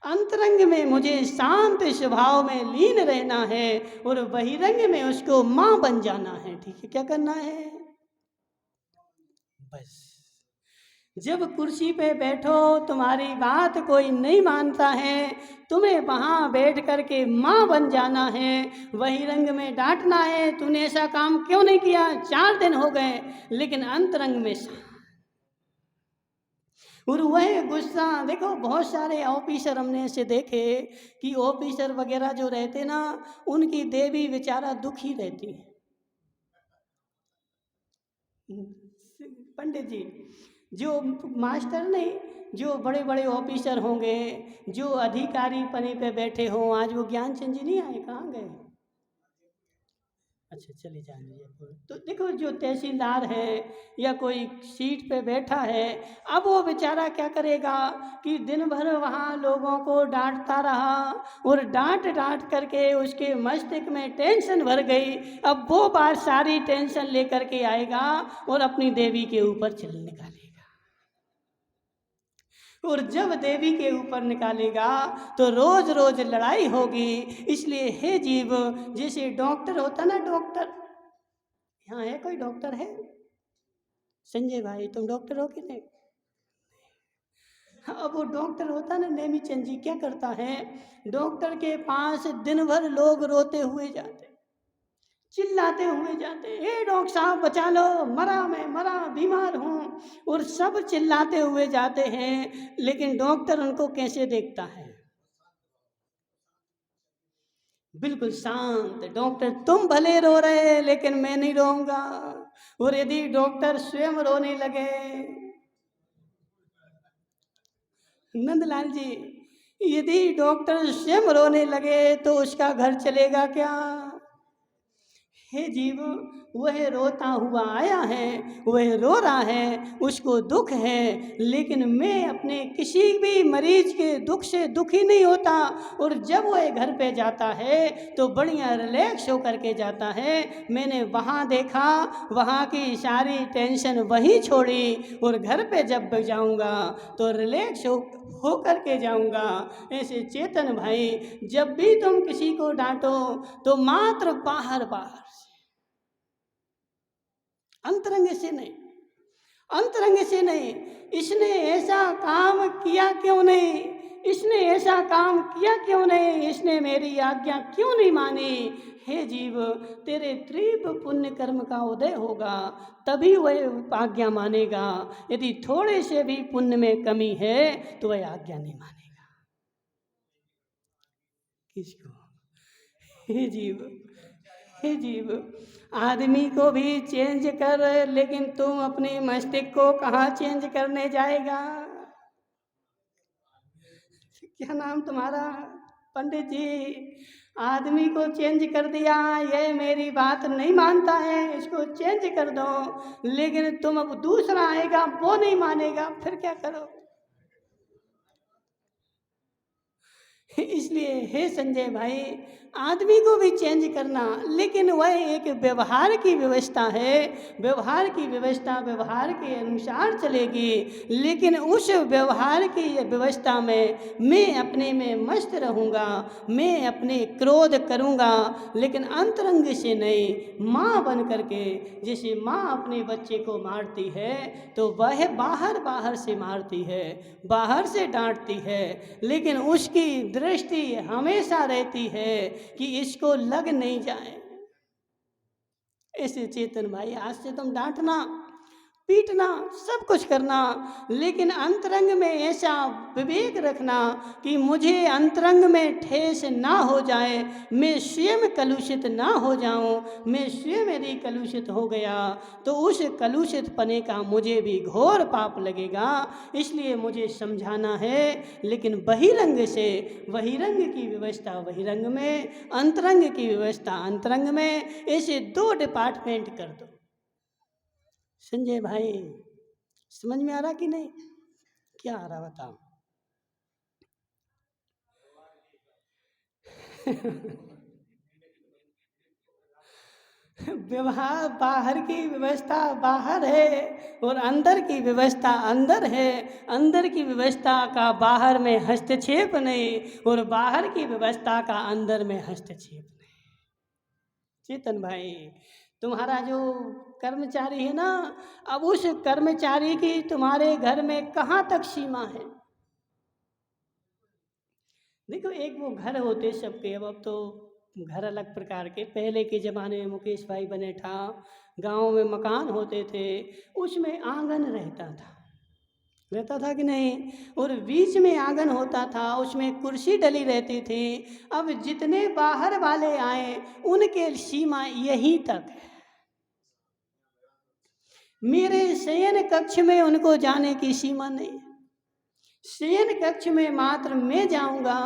अंतरंग में मुझे शांत स्वभाव में लीन रहना है और बहिरंग में उसको माँ बन जाना है। ठीक है, क्या करना है? बस जब कुर्सी पे बैठो, तुम्हारी बात कोई नहीं मानता है, तुम्हें वहाँ बैठ करके माँ बन जाना है। वही रंग में डांटना है, तूने ऐसा काम क्यों नहीं किया, 4 दिन हो गए, लेकिन अंतरंग में और वह गुस्सा। देखो बहुत सारे ऑफिसर हमने ऐसे देखे कि ऑफिसर वगैरह जो रहते ना, उनकी देवी बेचारा दुखी रहती है। पंडित जी, जो मास्टर नहीं, जो बड़े बड़े ऑफिसर होंगे, जो अधिकारी पने पे बैठे हों, आज वो ज्ञानचंद जी नहीं आए, कहाँ गए? अच्छा, चले जाएंगे। तो देखो जो तहसीलदार है या कोई सीट पे बैठा है, अब वो बेचारा क्या करेगा कि दिन भर वहाँ लोगों को डांटता रहा और डांट डांट करके उसके मस्तिष्क में टेंशन भर गई। अब वो बात सारी टेंशन लेकर के आएगा और अपनी देवी के ऊपर चल निकालेगा। और जब देवी के ऊपर निकालेगा तो रोज रोज लड़ाई होगी। इसलिए हे जीव, जैसे डॉक्टर होता ना, डॉक्टर, यहाँ है कोई डॉक्टर है? संजय भाई, तुम डॉक्टर हो कि नहीं? अब वो डॉक्टर होता ना, नेमीचंद जी क्या करता है, डॉक्टर के पास दिन भर लोग रोते हुए जाते, चिल्लाते हुए जाते, हे डॉक्टर साहब बचा लो, मरा, मैं मरा, बीमार हूँ, और सब चिल्लाते हुए जाते हैं। लेकिन डॉक्टर उनको कैसे देखता है? बिल्कुल शांत। डॉक्टर, तुम भले रो रहे लेकिन मैं नहीं रोऊंगा। और यदि डॉक्टर स्वयं रोने लगे, नंदलाल जी, यदि डॉक्टर स्वयं रोने लगे तो उसका घर चलेगा क्या? हे जीव, वह रोता हुआ आया है, वह रो रहा है, उसको दुख है, लेकिन मैं अपने किसी भी मरीज के दुख से दुखी नहीं होता। और जब वह घर पे जाता है तो बढ़िया रिलैक्स होकर के जाता है। मैंने वहाँ देखा, वहाँ की सारी टेंशन वहीं छोड़ी और घर पे जब जाऊँगा तो रिलैक्स हो करके जाऊँगा। ऐसे चेतन भाई, जब भी तुम किसी को डांटो तो मात्र बाहर बाहर, अंतरंग से नहीं, अंतरंग से नहीं। इसने ऐसा काम किया क्यों नहीं, इसने ऐसा काम किया क्यों नहीं, इसने मेरी आज्ञा क्यों नहीं मानी। हे जीव, तेरे तीव्र पुण्य कर्म का उदय होगा तभी वह आज्ञा मानेगा। यदि थोड़े से भी पुण्य में कमी है तो वह आज्ञा नहीं मानेगा। किसको? हे जीव, हे जीव, आदमी को भी चेंज कर, लेकिन तुम अपने मस्तिष्क को कहाँ चेंज करने जाएगा? क्या नाम तुम्हारा? पंडित जी, आदमी को चेंज कर दिया, ये मेरी बात नहीं मानता है, इसको चेंज कर दो। लेकिन तुम अब दूसरा आएगा वो नहीं मानेगा, फिर क्या करो? इसलिए हे संजय भाई, आदमी को भी चेंज करना, लेकिन वह एक व्यवहार की व्यवस्था है। व्यवहार की व्यवस्था व्यवहार के अनुसार चलेगी, लेकिन उस व्यवहार की व्यवस्था में मैं अपने में मस्त रहूँगा, मैं अपने क्रोध करूँगा, लेकिन अंतरंग से नहीं। माँ बन करके, जैसे माँ अपने बच्चे को मारती है तो वह बाहर बाहर से मारती है, बाहर से डांटती है, लेकिन उसकी दृष्टि हमेशा रहती है कि इसको लग नहीं जाए। ऐसे चेतन भाई, आज से तुम डांटना, पीटना, सब कुछ करना, लेकिन अंतरंग में ऐसा विवेक रखना कि मुझे अंतरंग में ठेस ना हो जाए, मैं स्वयं कलुषित ना हो जाऊं। मैं स्वयं यदि कलुषित हो गया तो उस कलुषित पने का मुझे भी घोर पाप लगेगा। इसलिए मुझे समझाना है, लेकिन बहिरंग से, बहिरंग की व्यवस्था बहिरंग में, अंतरंग की व्यवस्था अंतरंग में, ऐसे 2 डिपार्टमेंट कर दो। संजय भाई, समझ में आ रहा कि नहीं? क्या आ रहा बताओ? विवाह बाहर की व्यवस्था बाहर है और अंदर की व्यवस्था अंदर है। अंदर की व्यवस्था का बाहर में हस्तक्षेप नहीं और बाहर की व्यवस्था का अंदर में हस्तक्षेप नहीं। चेतन भाई, तुम्हारा जो कर्मचारी है ना, अब उस कर्मचारी की तुम्हारे घर में कहाँ तक सीमा है? देखो, एक वो घर होते सबके, अब तो घर अलग प्रकार के। पहले के ज़माने में मुकेश भाई बने था, गांव में मकान होते थे, उसमें आंगन रहता था कि नहीं? और बीच में आंगन होता था, उसमें कुर्सी डली रहती थी। अब जितने बाहर वाले आए उनके सीमा यहीं तक है। मेरे शयन कक्ष में उनको जाने की सीमा नहीं। शयन कक्ष में मात्र मैं जाऊंगा,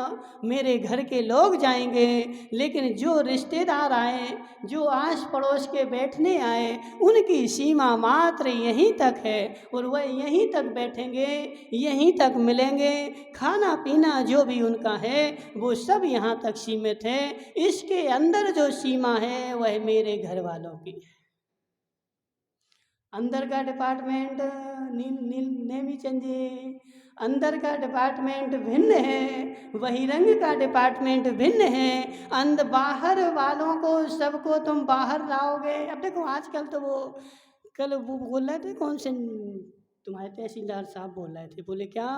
मेरे घर के लोग जाएंगे, लेकिन जो रिश्तेदार आए, जो आस पड़ोस के बैठने आए, उनकी सीमा मात्र यहीं तक है और वह यहीं तक बैठेंगे, यहीं तक मिलेंगे। खाना पीना जो भी उनका है वो सब यहाँ तक सीमित है। इसके अंदर जो सीमा है वह मेरे घर वालों की है। अंदर का डिपार्टमेंट नेमीचंद जी, अंदर का डिपार्टमेंट भिन्न है, बहिरंग का डिपार्टमेंट भिन्न है। बाहर वालों को सबको तुम बाहर लाओगे। अब देखो, आजकल तो कल वो बोल रहे थे, कौन से तुम्हारे तहसीलदार साहब बोल रहे थे, बोले क्या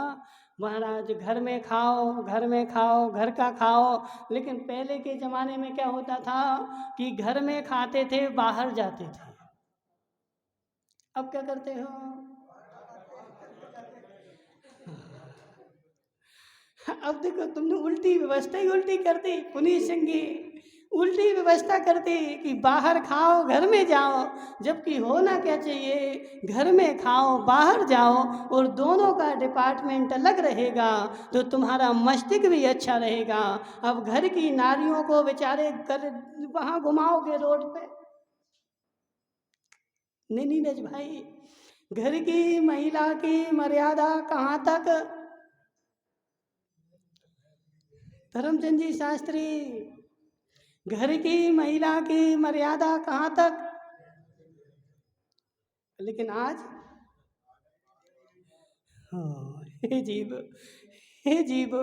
महाराज, घर में खाओ, घर में खाओ, घर का खाओ। लेकिन पहले के ज़माने में क्या होता था कि घर में खाते थे, बाहर जाते थे। अब क्या करते हो? अब देखो, तुमने उल्टी व्यवस्था ही उल्टी कर दी। पुनीत सिंह जी, उल्टी व्यवस्था कर दी कि बाहर खाओ, घर में जाओ, जबकि होना क्या चाहिए, घर में खाओ, बाहर जाओ, और दोनों का डिपार्टमेंट अलग रहेगा तो तुम्हारा मस्तिष्क भी अच्छा रहेगा। अब घर की नारियों को बेचारे कर वहाँ घुमाओगे रोड पे। नहीं नीरज भाई, घर की महिला की मर्यादा कहाँ तक? धर्मचंद जी शास्त्री, घर की महिला की मर्यादा कहाँ तक? लेकिन आज हे जीव, हे जीव,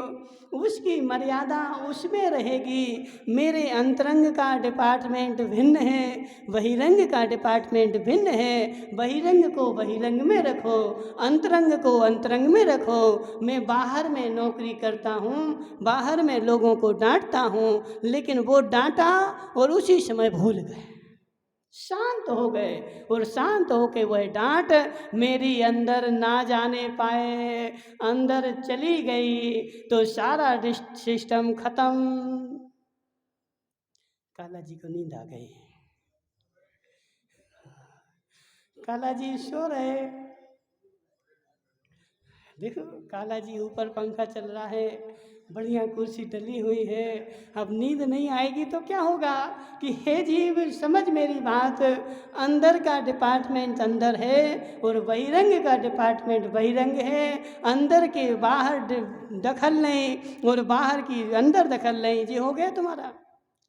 उसकी मर्यादा उसमें रहेगी। मेरे अंतरंग का डिपार्टमेंट भिन्न है, बहिरंग का डिपार्टमेंट भिन्न है। बहिरंग को बहिरंग में रखो, अंतरंग को अंतरंग में रखो। मैं बाहर में नौकरी करता हूँ, बाहर में लोगों को डांटता हूँ, लेकिन वो डांटा और उसी समय भूल गए, शांत हो गए, और शांत होके वह डांट मेरी अंदर ना जाने पाए। अंदर चली गई तो सारा सिस्टम खत्म। काला जी को नींद आ गई। काला जी सो रहे। देखो, काला जी ऊपर पंखा चल रहा है, बढ़िया कुर्सी डली हुई है। अब नींद नहीं आएगी तो क्या होगा कि हे जीव, समझ मेरी बात, अंदर का डिपार्टमेंट अंदर है और बहिरंग का डिपार्टमेंट बहिरंग है। अंदर के बाहर दखल नहीं और बाहर की अंदर दखल नहीं। जी हो गया तुम्हारा।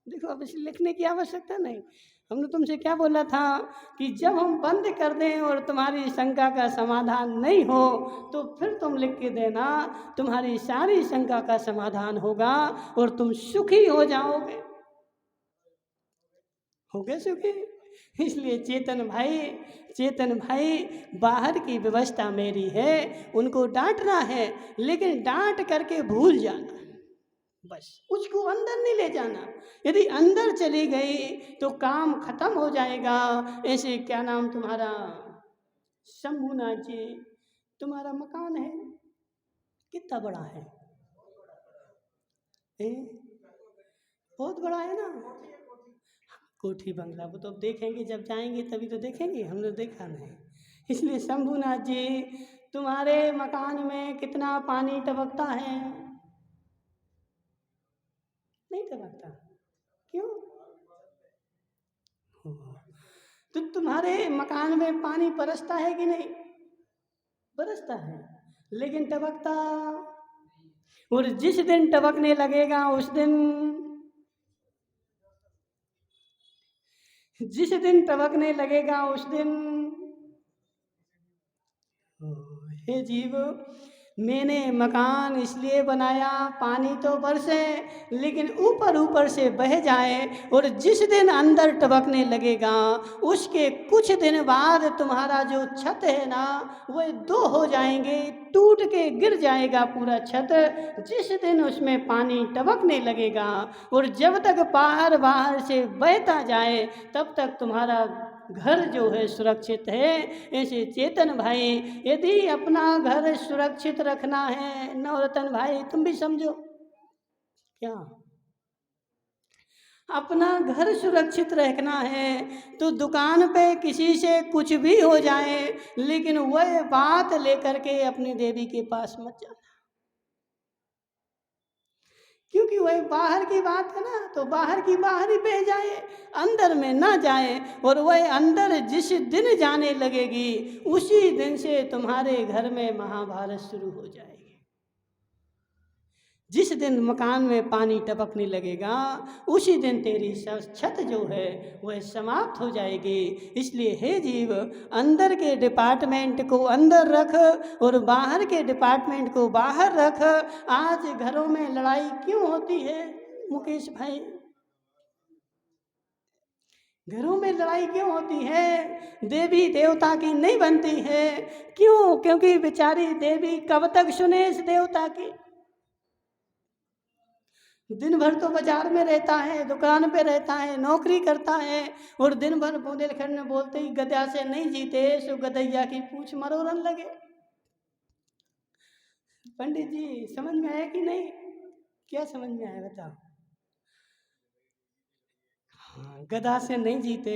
देखो, अब इसे लिखने की आवश्यकता नहीं। हमने तुमसे क्या बोला था कि जब हम बंद कर दें और तुम्हारी शंका का समाधान नहीं हो तो फिर तुम लिख के देना, तुम्हारी सारी शंका का समाधान होगा और तुम सुखी हो जाओगे। हो गए सुखी? इसलिए चेतन भाई, चेतन भाई, बाहर की व्यवस्था मेरी है, उनको डांटना है, लेकिन डांट करके भूल जाना, बस उसको अंदर नहीं ले जाना। यदि अंदर चली गई तो काम खत्म हो जाएगा। ऐसे क्या नाम तुम्हारा, शंभुनाथ जी, तुम्हारा मकान है कितना बड़ा है? ए? बहुत बड़ा है ना? कोठी बंगला, वो तो देखेंगे जब जाएंगे तभी तो देखेंगे, हमने देखा नहीं। इसलिए शंभुनाथ जी, तुम्हारे मकान में कितना पानी टपकता है? नहीं टपकता। क्यों? तो तुम्हारे मकान में पानी बरसता है कि नहीं? बरसता है, लेकिन टपकता, और जिस दिन टपकने लगेगा उस दिन जिस दिन टपकने लगेगा उस दिन हे जीव, मैंने मकान इसलिए बनाया पानी तो बरसे लेकिन ऊपर ऊपर से बह जाए, और जिस दिन अंदर टपकने लगेगा उसके कुछ दिन बाद तुम्हारा जो छत है ना वह दो हो जाएंगे, टूट के गिर जाएगा पूरा छत जिस दिन उसमें पानी टपकने लगेगा। और जब तक बाहर बाहर से बहता जाए तब तक तुम्हारा घर जो है सुरक्षित है। ऐसे चेतन भाई, यदि अपना घर सुरक्षित रखना है, नवरतन भाई तुम भी समझो क्या, अपना घर सुरक्षित रखना है तो दुकान पे किसी से कुछ भी हो जाए लेकिन वह बात लेकर के अपनी देवी के पास मत जाना, क्योंकि वह बाहर की बात है ना, तो बाहर की बाहर ही बह जाए, अंदर में ना जाए। और वह अंदर जिस दिन जाने लगेगी उसी दिन से तुम्हारे घर में महाभारत शुरू हो जाएगी। जिस दिन मकान में पानी टपकने लगेगा उसी दिन तेरी छत जो है वह समाप्त हो जाएगी। इसलिए हे जीव, अंदर के डिपार्टमेंट को अंदर रख और बाहर के डिपार्टमेंट को बाहर रख। आज घरों में लड़ाई क्यों होती है मुकेश भाई? घरों में लड़ाई क्यों होती है? देवी देवता की नहीं बनती है। क्यों? क्योंकि बेचारी देवी कब तक सुने इस देवता की? दिन भर तो बाजार में रहता है, दुकान पे रहता है, नौकरी करता है, और दिन भर बुंदेलखंड में बोलते ही गधा से नहीं जीते सो गधैया की पूछ मरोड़न लगे। पंडित जी समझ में आया कि नहीं? क्या समझ में आया बताओ? हाँ, गधा से नहीं जीते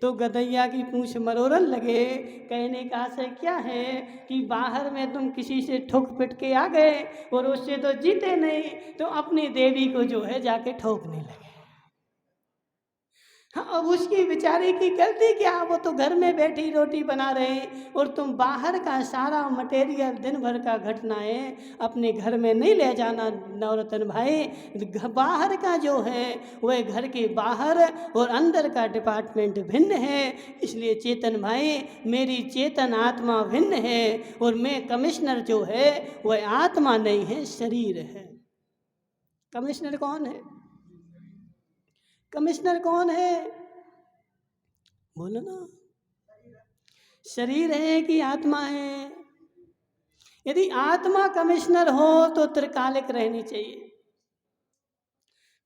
तो गधैया की पूंछ मरोड़न लगे। कहने का आशय क्या है कि बाहर में तुम किसी से ठोक पिट के आ गए और उससे तो जीते नहीं, तो अपनी देवी को जो है जाके ठोकने लगे। हाँ, अब उसकी बेचारी की गलती क्या? वो तो घर में बैठी रोटी बना रहे और तुम बाहर का सारा मटेरियल दिन भर का घटनाएं अपने घर में नहीं ले जाना नवरत्न भाई। बाहर का जो है वह घर के बाहर और अंदर का डिपार्टमेंट भिन्न है। इसलिए चेतन भाई, मेरी चेतन आत्मा भिन्न है और मैं कमिश्नर जो है वह आत्मा नहीं है, शरीर है। कमिश्नर कौन है? कमिश्नर कौन है? बोलो ना। शरीर है कि आत्मा है? यदि आत्मा कमिश्नर हो तो त्रिकालिक रहनी चाहिए।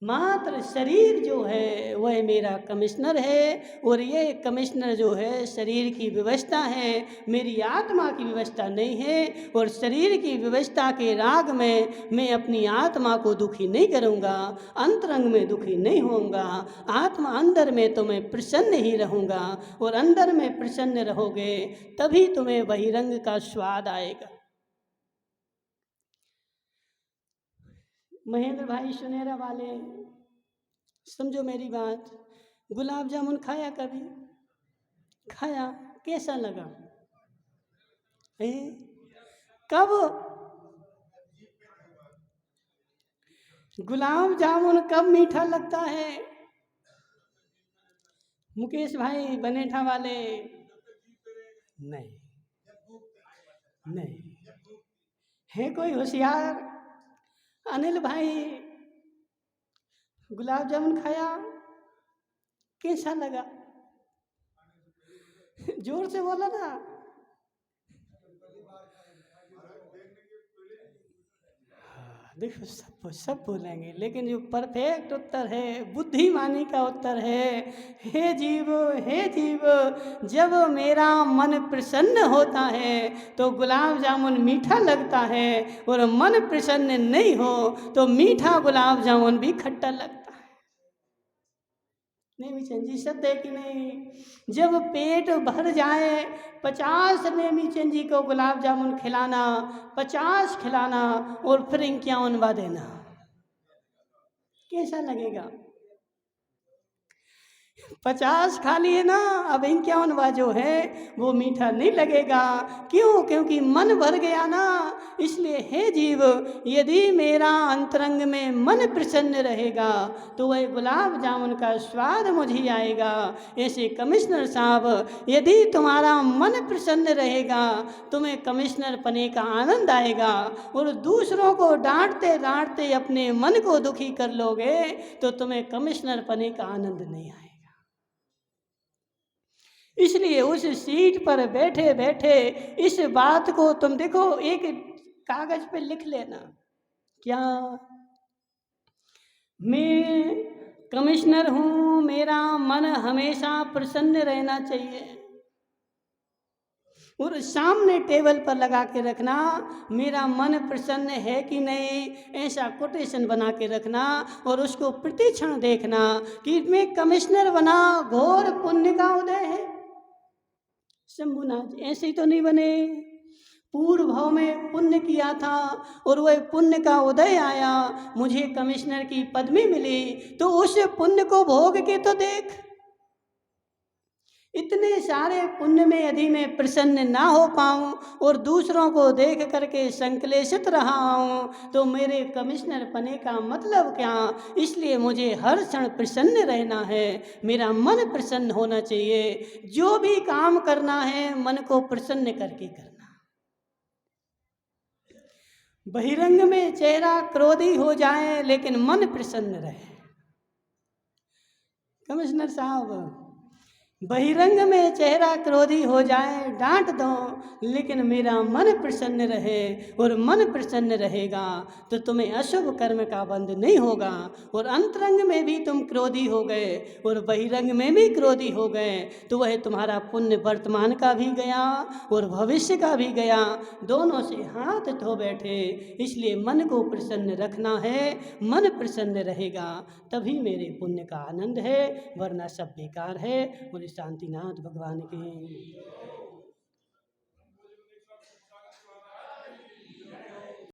मात्र शरीर जो है वह मेरा कमिश्नर है, और ये कमिश्नर जो है शरीर की व्यवस्था है, मेरी आत्मा की व्यवस्था नहीं है। और शरीर की व्यवस्था के राग में मैं अपनी आत्मा को दुखी नहीं करूँगा, अंतरंग में दुखी नहीं होऊंगा। आत्मा अंदर में तो मैं प्रसन्न ही रहूँगा, और अंदर में प्रसन्न रहोगे तभी तुम्हें बहिरंग का स्वाद आएगा। महेंद्र भाई सुनेरा वाले, समझो मेरी बात। गुलाब जामुन खाया कभी? खाया? कैसा लगा? कब? गुलाब जामुन कब मीठा लगता है? मुकेश भाई बनेठा वाले? नहीं नहीं। है कोई होशियार? अनिल भाई गुलाब जामुन खाया, कैसा लगा? जोर से बोला ना। देखो सब बोलेंगे, लेकिन जो परफेक्ट उत्तर है, बुद्धिमानी का उत्तर है, हे जीव हे जीव, जब मेरा मन प्रसन्न होता है तो गुलाब जामुन मीठा लगता है, और मन प्रसन्न नहीं हो तो मीठा गुलाब जामुन भी खट्टा लगता है। नेमी चंद जी सत्य है कि नहीं? जब पेट भर जाए 50 नेमी चंद जी को गुलाब जामुन खिलाना, 50 खिलाना और फिर 51 देना, कैसा लगेगा? 50 खा लिए ना, अब 51वां जो है वो मीठा नहीं लगेगा। क्यों? क्योंकि मन भर गया ना। इसलिए हे जीव, यदि मेरा अंतरंग में मन प्रसन्न रहेगा तो वह गुलाब जामुन का स्वाद मुझे आएगा। ऐसे कमिश्नर साहब, यदि तुम्हारा मन प्रसन्न रहेगा तुम्हें कमिश्नर पने का आनंद आएगा, और दूसरों को डांटते डांटते अपने मन को दुखी कर लोगे तो तुम्हें कमिश्नर पने का आनंद नहीं आएगा। इसलिए उस सीट पर बैठे बैठे इस बात को तुम देखो, एक कागज पे लिख लेना, क्या? मैं कमिश्नर हूँ, मेरा मन हमेशा प्रसन्न रहना चाहिए। और सामने टेबल पर लगा के रखना, मेरा मन प्रसन्न है कि नहीं, ऐसा कोटेशन बना के रखना। और उसको प्रतिक्षण देखना कि मैं कमिश्नर बना, घोर पुण्य का उदय है। शंभुनाथ ऐसे ही तो नहीं बने, पूर्व भाव में पुण्य किया था और वह पुण्य का उदय आया, मुझे कमिश्नर की पदवी मिली, तो उस पुण्य को भोग के तो देख। इतने सारे पुण्य में यदि मैं प्रसन्न ना हो पाऊँ और दूसरों को देख करके संक्लेशित रहा हूँ तो मेरे कमिश्नर पने का मतलब क्या? इसलिए मुझे हर क्षण प्रसन्न रहना है, मेरा मन प्रसन्न होना चाहिए। जो भी काम करना है मन को प्रसन्न करके करना। बहिरंग में चेहरा क्रोधी हो जाए लेकिन मन प्रसन्न रहे। कमिश्नर साहब, बहिरंग में चेहरा क्रोधी हो जाए डांट दो, लेकिन मेरा मन प्रसन्न रहे, और मन प्रसन्न रहेगा तो तुम्हें अशुभ कर्म का बंध नहीं होगा। और अंतरंग में भी तुम क्रोधी हो गए और बहिरंग में भी क्रोधी हो गए तो वह तुम्हारा पुण्य वर्तमान का भी गया और भविष्य का भी गया, दोनों से हाथ धो बैठे। इसलिए मन को प्रसन्न रखना है, मन प्रसन्न रहेगा तभी मेरे पुण्य का आनंद है, वरना सब बेकार है। बोले शांतिनाथ भगवान के।